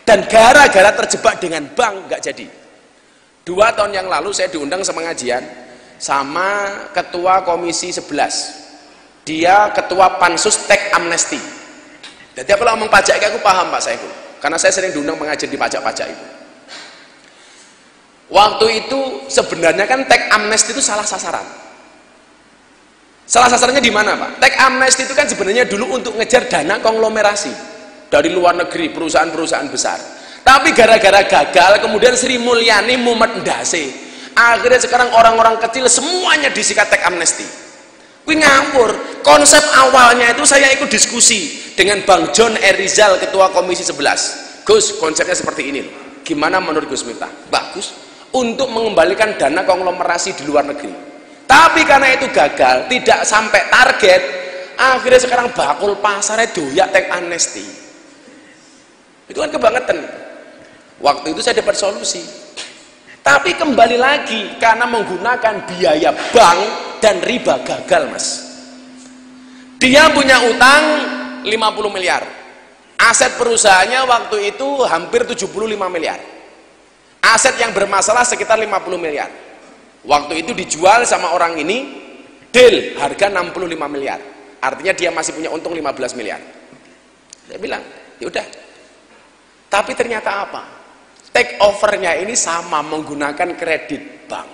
dan gara-gara terjebak dengan bank nggak jadi. 2 tahun yang lalu saya diundang sama pengajian sama ketua komisi 11, dia ketua pansus teks amnesti. Jadi kalau ngomong pajak aku paham Pak Saiful, karena saya sering diundang pengajian di pajak-pajak itu. Waktu itu sebenarnya kan teks amnesti itu salah sasaran. Salah sasarannya di mana Pak? Teks amnesti itu kan sebenarnya dulu untuk ngejar dana konglomerasi dari luar negeri, perusahaan-perusahaan besar. Tapi gara-gara gagal, kemudian Sri Mulyani mumet ndase. Akhirnya sekarang orang-orang kecil semuanya disikat teks amnesti. Kuwi ngawur. Konsep awalnya itu saya ikut diskusi dengan Bang John R. Rizal, ketua komisi 11. Gus, konsepnya seperti ini loh. Gimana menurut Gus Miftah? Bagus. Untuk mengembalikan dana konglomerasi di luar negeri, tapi karena itu gagal, tidak sampai target, akhirnya sekarang bakul pasarnya doyak teks amnesti. Itu kan kebangetan. Waktu itu saya dapat solusi, tapi kembali lagi karena menggunakan biaya bank dan riba gagal mas. Dia punya utang 50 miliar, aset perusahaannya waktu itu hampir 75 miliar. Aset yang bermasalah sekitar 50 miliar. Waktu itu dijual sama orang ini, deal harga 65 miliar. Artinya dia masih punya untung 15 miliar. Saya bilang, yaudah. Tapi ternyata apa? Take overnya ini sama, menggunakan kredit bank.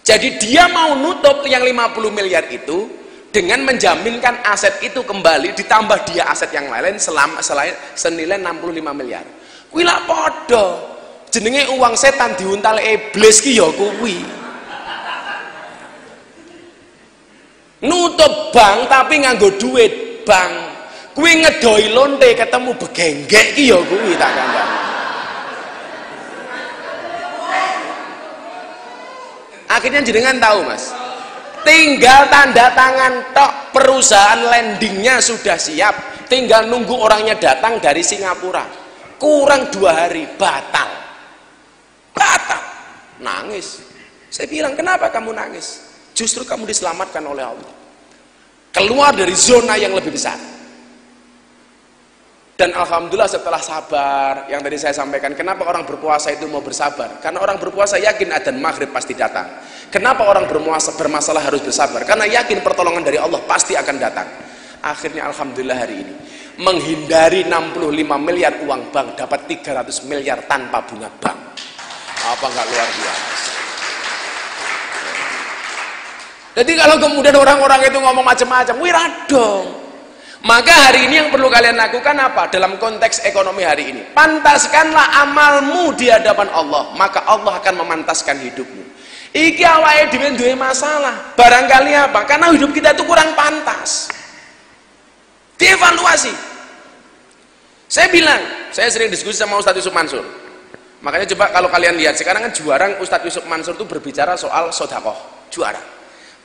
Jadi dia mau nutup yang 50 miliar itu dengan menjaminkan aset itu kembali, ditambah dia aset yang lain selain senilai 65 miliar. Kuwi lak padha. Jenenge uang setan diuntal iblis ki ya kuwi. Nutup bank tapi nganggo duit bank. Kuwi ngedoi lonte ketemu begenggek ki ya kuwi tak kandhani. Akhirnya jenengan tahu mas, tinggal tanda tangan tok, perusahaan landingnya sudah siap, tinggal nunggu orangnya datang dari Singapura. Kurang 2 hari batal. Nangis. Saya bilang, kenapa kamu nangis? Justru kamu diselamatkan oleh Allah, keluar dari zona yang lebih besar. Dan alhamdulillah setelah sabar, yang tadi saya sampaikan, kenapa orang berpuasa itu mau bersabar? Karena orang berpuasa yakin adzan maghrib pasti datang. Kenapa orang bermasalah harus bersabar? Karena yakin pertolongan dari Allah pasti akan datang. Akhirnya alhamdulillah hari ini menghindari 65 miliar uang bank, dapat 300 miliar tanpa bunga bank. Apa nggak luar biasa? Jadi kalau kemudian orang-orang itu ngomong macam-macam, wiradong. Maka hari ini yang perlu kalian lakukan apa? Dalam konteks ekonomi hari ini, pantaskanlah amalmu di hadapan Allah, maka Allah akan memantaskan hidupmu. Iki awake dhewe duwe masalah, barangkali apa? Karena hidup kita itu kurang pantas. Dievaluasi. Saya bilang, saya sering diskusi sama Ustadz Yusuf Mansur. Makanya coba kalau kalian lihat sekarang kan juara Ustadz Yusuf Mansur itu berbicara soal sodakoh, juara.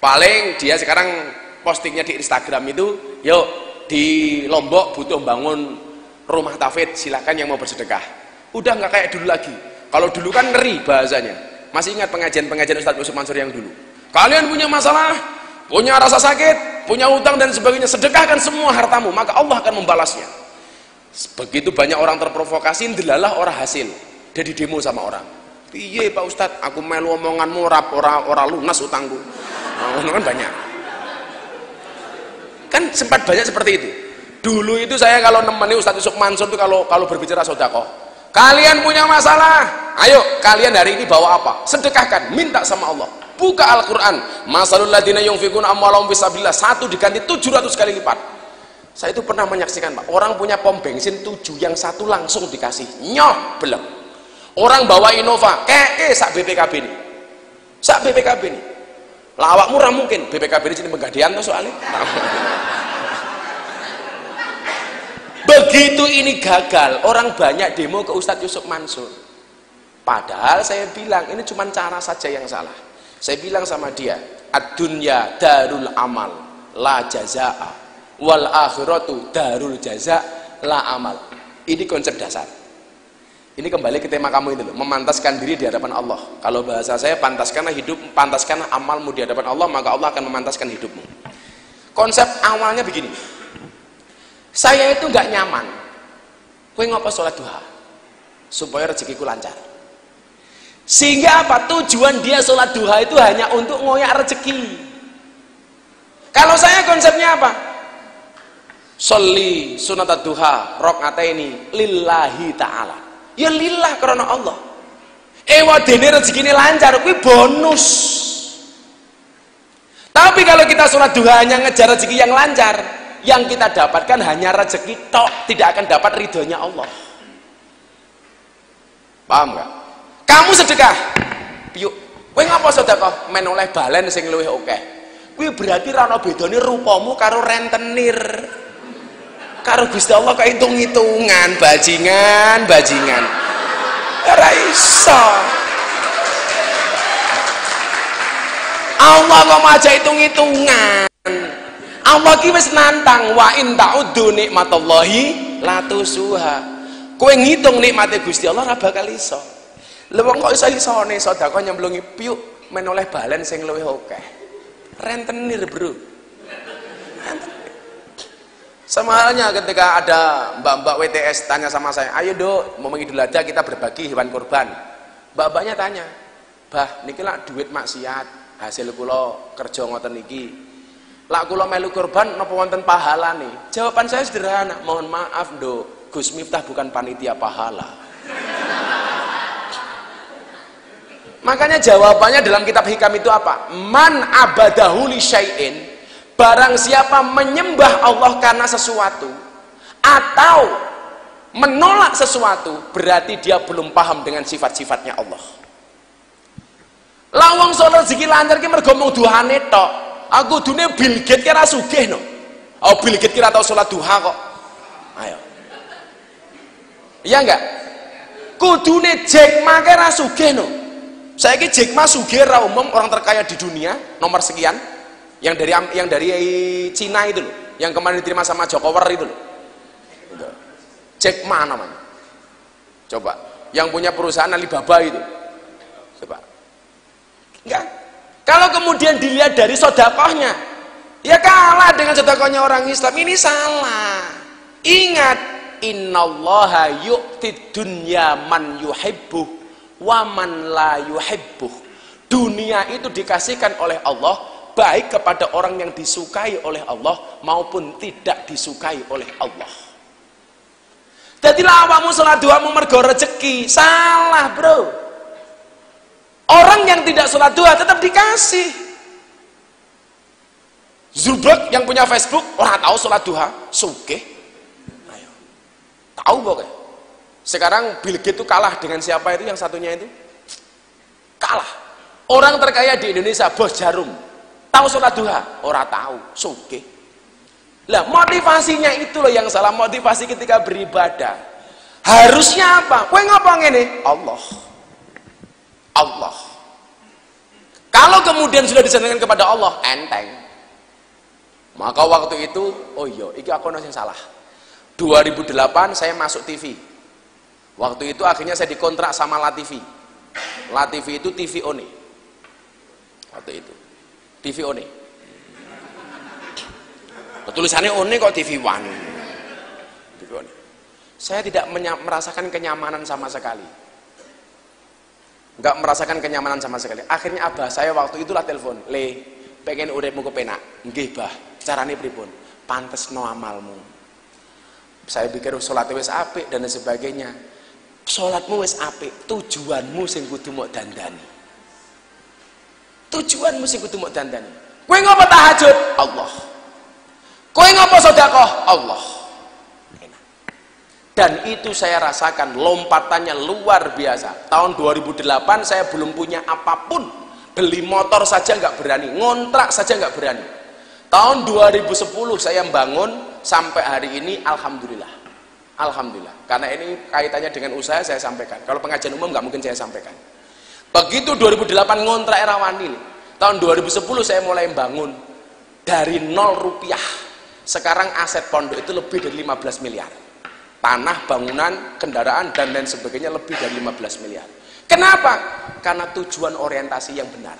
Paling dia sekarang postingnya di Instagram itu, yuk di Lombok butuh bangun rumah tafid, silakan yang mau bersedekah. Udah nggak kayak dulu lagi. Kalau dulu kan ngeri bahasanya. Masih ingat pengajian-pengajian Ustadz Yusuf Mansur yang dulu? Kalian punya masalah, punya rasa sakit, punya utang dan sebagainya, sedekahkan semua hartamu, maka Allah akan membalasnya. Begitu banyak orang terprovokasi, delalah orang hasil. Dia di demo sama orang, Piye Pak Ustadz, aku melu omonganmu ora lunas utangku. Nah, kan banyak. Kan sempat banyak seperti itu. Dulu itu saya kalau nemeni Ustadz Yusuf Mansur itu kalau berbicara sedekah, kalian punya masalah, ayo kalian hari ini bawa apa? Sedekahkan, minta sama Allah. Buka Al-Quran, masalul ladina yunfikuna amwalahum fisabilillah, 1 diganti 700 kali lipat. Saya itu pernah menyaksikan Pak, orang punya pom bensin 7, yang 1 langsung dikasih, nyoh belum. Orang bawa Innova, sak BPKB ini, sak BPKB ini. Lawak murah mungkin, BPKB ini sini Pegadaian tuh soalnya. Begitu ini gagal, orang banyak demo ke Ustadz Yusuf Mansur. Padahal saya bilang ini cuma cara saja yang salah. Saya bilang sama dia, ad-dunya darul amal la jazaa wal akhiratu darul jaza la amal. Ini konsep dasar. Ini kembali ke tema kamu itu loh, memantaskan diri di hadapan Allah. Kalau bahasa saya, pantaskanlah hidup, pantaskanlah amalmu di hadapan Allah, maka Allah akan memantaskan hidupmu. Konsep awalnya begini, saya itu nggak nyaman, kowe ngopo sholat duha supaya rezekiku lancar. Sehingga apa? Tujuan dia sholat duha itu hanya untuk ngoyak rezeki. Kalau saya konsepnya apa? Sholli sunat duha rakaataini lillahi ta'ala. Ya lillah karena Allah. Wadene rezekine lancar, kuwi bonus. Tapi kalau kita sholat duha hanya ngejar rezeki yang lancar, yang kita dapatkan hanya rezeki tok, tidak akan dapat ridhonya Allah. Paham nggak? Kamu sedekah, yuk, kowe ngapa sedekah? Men oleh balen sing luwih akeh. Kuwi berarti ra ono bedane rupamu karo rentenir. Karo Gusti Allah kok hitung-hitungan, bajingan. Ora iso. Allah kok maca hitung-hitungan. Allah ki wis nantang, wa in ta'uddu nikmatallahi la tusuha. Kowe ngitung nikmate Gusti Allah ora bakal iso. Lha wong kok iso-isone sedekah nyemplungi piuk men oleh balen sing luwih akeh. Rentenir, Bro. Sama halnya ketika ada mbak-mbak WTS tanya sama saya, ayo Dok, mau Idul Adha kita berbagi hewan kurban. Mbak-mbaknya tanya, bah niki lak duit maksiat, hasil kula kerja ngoten niki. Lak kula melu kurban napa wonten pahalane? Jawaban saya sederhana, mohon maaf Dok, Gus Miftah bukan panitia pahala. Makanya jawabannya dalam kitab hikam itu apa? Man abadahu li syai'in, barang siapa menyembah Allah karena sesuatu atau menolak sesuatu, berarti dia belum paham dengan sifat-sifatnya Allah. Lawang soal rezeki lancar ki mergo mung duhane tok. Aku dunia Bill Gates kira sugih no. Oh Bill Gates kira tau sholat duha kok. Ayo. Iya enggak? Kudune Jack Ma kira sugih no. Saya ki Jack Ma sugih ra umum, orang terkaya di dunia nomor sekian. Yang dari Cina itu loh, yang kemarin diterima sama Jokowi itu loh. Jack Ma namanya. Coba, yang punya perusahaan Alibaba itu. Coba. Enggak. Kalau kemudian dilihat dari sedekahnya, ya kalah dengan sedekahnya orang Islam. Ini salah. Ingat, innallaha yu'tid dunya man yuhibbuh wa man la yuhibbuh. Dunia itu dikasihkan oleh Allah baik kepada orang yang disukai oleh Allah maupun tidak disukai oleh Allah. Jadi awakmu sholat duhamu mergo rezeki, salah bro. Orang yang tidak sholat duha tetap dikasih. Zubrek yang punya Facebook orang tahu sholat duha, sugih. Ayo, tahu pokoknya. Sekarang Bill Gates itu kalah dengan siapa itu yang satunya itu? Kalah. Orang terkaya di Indonesia, Bos Jarum. Tahu sholat duha? Orang tahu, sugih. Lah motivasinya itu loh yang salah, motivasi ketika beribadah. Harusnya apa? Kowe ngapa ngene? Allah. Kalau kemudian sudah disenangkan kepada Allah, enteng. Maka waktu itu, oh iya, iki aku yang salah. 2008 saya masuk TV. Waktu itu akhirnya saya dikontrak sama LaTV. LaTV itu TV One. Waktu itu TV One. Tulisannya One kok TV One. TV One. Saya tidak merasakan kenyamanan sama sekali. nggak merasakan kenyamanan sama sekali. Akhirnya abah saya waktu itulah telepon, "Le, pengen uripmu kepenak." "Nggih, Bah. Carane pripun?" "Pantesno amalmu." Saya pikir salatnya wis apik dan sebagainya. Salatmu wis apik, tujuanmu sing kudu mok dandani. Tujuanmu sing kudu mok dandani. Kowe ngopo tahajud? Allah. Kowe ngopo sedekah? Allah. Dan itu saya rasakan lompatannya luar biasa. Tahun 2008 saya belum punya apapun, beli motor saja nggak berani, ngontrak saja nggak berani. Tahun 2010 saya bangun sampai hari ini, alhamdulillah. Alhamdulillah. Karena ini kaitannya dengan usaha, saya sampaikan. Kalau pengajian umum nggak mungkin saya sampaikan. Begitu 2008 ngontrak Erawani, tahun 2010 saya mulai bangun dari 0 rupiah. Sekarang aset pondok itu lebih dari 15 miliar. Tanah, bangunan, kendaraan, dan lain sebagainya lebih dari 15 miliar. Kenapa? Karena tujuan orientasi yang benar.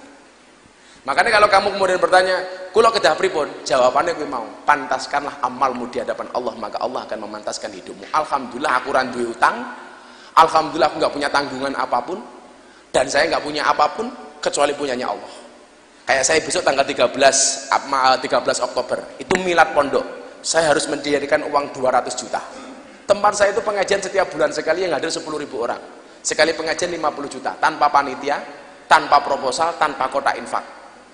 Makanya kalau kamu kemudian bertanya, "Kulo kedah pripun?" Jawabannya gue mau, pantaskanlah amalmu di hadapan Allah, maka Allah akan memantaskan hidupmu. Alhamdulillah aku ora duwe utang. Alhamdulillah aku nggak punya tanggungan apapun, dan saya nggak punya apapun kecuali punyanya Allah. Kayak saya besok tanggal 13 Oktober itu milad pondok. Saya harus mendirikan uang 200 juta. Tempat saya itu pengajian setiap bulan sekali yang hadir 10.000 orang. Sekali pengajian 50 juta, tanpa panitia, tanpa proposal, tanpa kotak infak.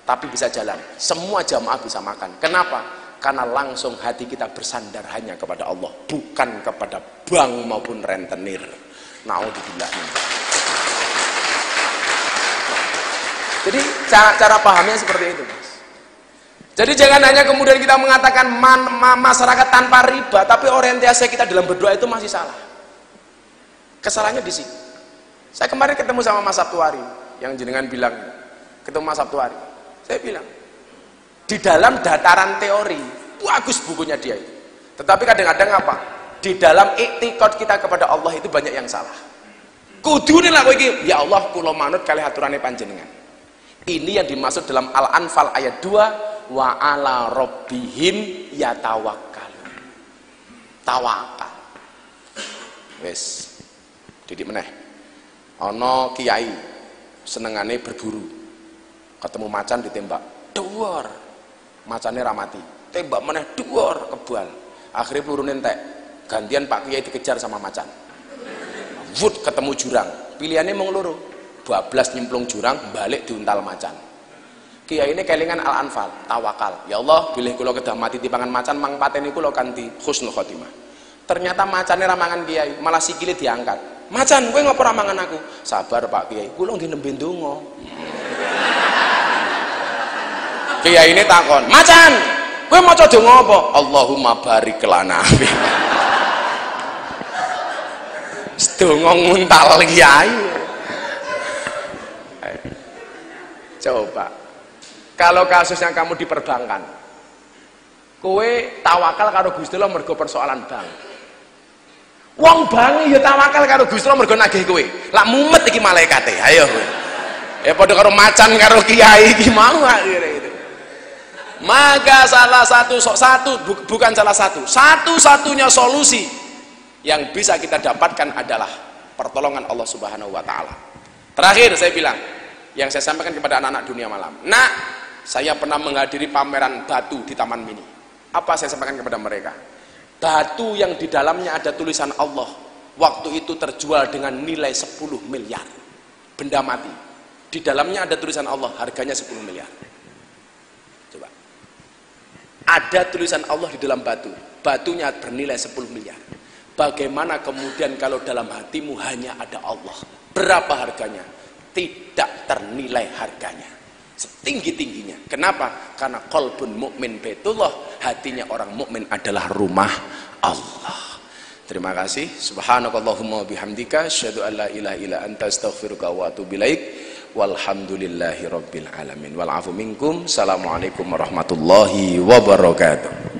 Tapi bisa jalan. Semua jamaah bisa makan. Kenapa? Karena langsung hati kita bersandar hanya kepada Allah, bukan kepada bank maupun rentenir. Naudzubillah. Jadi cara pahamnya seperti itu, Mas. Jadi jangan hanya kemudian kita mengatakan masyarakat tanpa riba, tapi orientasi kita dalam berdoa itu masih salah. Kesalahannya di sini. Saya kemarin ketemu sama Mas Sabtuari, yang jenengan bilang, ketemu Mas Sabtuari. Saya bilang, di dalam dataran teori, bagus bukunya dia itu. Tetapi kadang-kadang apa? Di dalam iktikad kita kepada Allah itu banyak yang salah. Kudune lah kowe iki, ya Allah kula manut kalih aturane panjenengan. Ini yang dimaksud dalam Al-Anfal ayat 2, wa ala rabbihim yatawakkalun. Tawakal. Wis. Didik meneh. Ana kiai senengane berburu. Ketemu macan ditembak, duwar. Macane ra mati. Tembak meneh duwar kebal. Akhirnya peluru entek. Gantian Pak Kiai dikejar sama macan. Wut ketemu jurang. Pilihannya mung loro. Bablas nyemplung jurang, balik diuntal macan. Kiai ini kelingan Al-Anfal, tawakal. Ya Allah, bilih kula kedah mati tipangan macan, mang pateni kula kanthi husnul khotimah. Ternyata macane ramangan Kiai, malah sikile diangkat. "Macan, kowe ngapa ramangan aku?" "Sabar Pak Kiai, kula nggih nembe ndonga." Kiai ini takon, "Macan, kowe maca donga apa?" "Allahumma barik lana." Sedonga nguntal Kiai. Coba kalau kasusnya kamu di perbankan, kowe tawakal karo Gusti Allah mergo persoalan bank. Wong bank ya tawakal karo Gusti Allah mergo nagih kowe. Lak mumet iki malaikate. Ayo kowe. Ya padha karo macan karo kiai iki mau akhire itu. Maka bukan salah satu. Satu-satunya solusi yang bisa kita dapatkan adalah pertolongan Allah Subhanahu wa taala. Terakhir saya bilang, yang saya sampaikan kepada anak-anak dunia malam. Nah, saya pernah menghadiri pameran batu di Taman Mini. Apa saya sampaikan kepada mereka? Batu yang di dalamnya ada tulisan Allah, waktu itu terjual dengan nilai 10 miliar. Benda mati. Di dalamnya ada tulisan Allah, harganya 10 miliar. Coba. Ada tulisan Allah di dalam batu. Batunya bernilai 10 miliar. Bagaimana kemudian kalau dalam hatimu hanya ada Allah? Berapa harganya? Tidak ternilai harganya, setinggi-tingginya. Kenapa? Karena qalbun mukmin baitullah, hatinya orang mukmin adalah rumah Allah. Terima kasih. Subhanakallahumma bihamdika asyhadu an la ilaha illa anta astaghfiruka wa atubu ilaik. Walhamdulillahi rabbil alamin. Wal afu minkum. Assalamualaikum warahmatullahi wabarakatuh.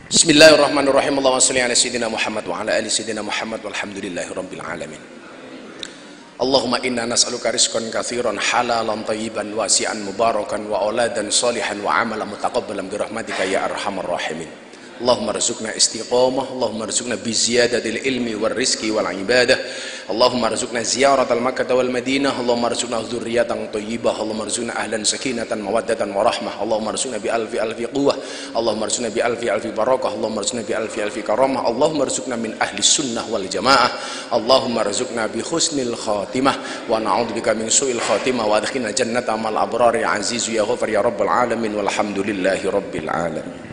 Bismillahirrahmanirrahim. Allahumma shalli ala sayyidina Muhammad wa ala ali sayyidina Muhammad walhamdulillahi rabbil alamin. Allahumma inna nas'aluka rizqan katsiran halalan thayyiban wasi'an mubarakan wa auladan salihan wa amalan mutaqabbalan bi rahmatika ya arhamar rahimin. Allahumma rzuqna istiqamah, Allahumma rzuqna bi ziyadatil ilmi wal rizqi wal ibadah. Allahumma rzuqna ziyaratal Makkah wal Madinah. Allahumma rzuqna dzurriyyatan thayyibah. Allahumma rzuqna ahlan sakinatan mawaddatan wa rahmah. Allahumma rzuqna bi alfi quwwah. Allahumma rzuqna bi alfi barakah. Allahumma rzuqna bi alfi karamah. Allahumma rzuqna min ahli sunnah wal jamaah. Allahumma rzuqna bi husnil khatimah wa na'udzubika min su'il khatimah wa adkhilna jannata mal abrar ya aziz ya ghafar ya rabbal alamin walhamdulillahi rabbil alamin.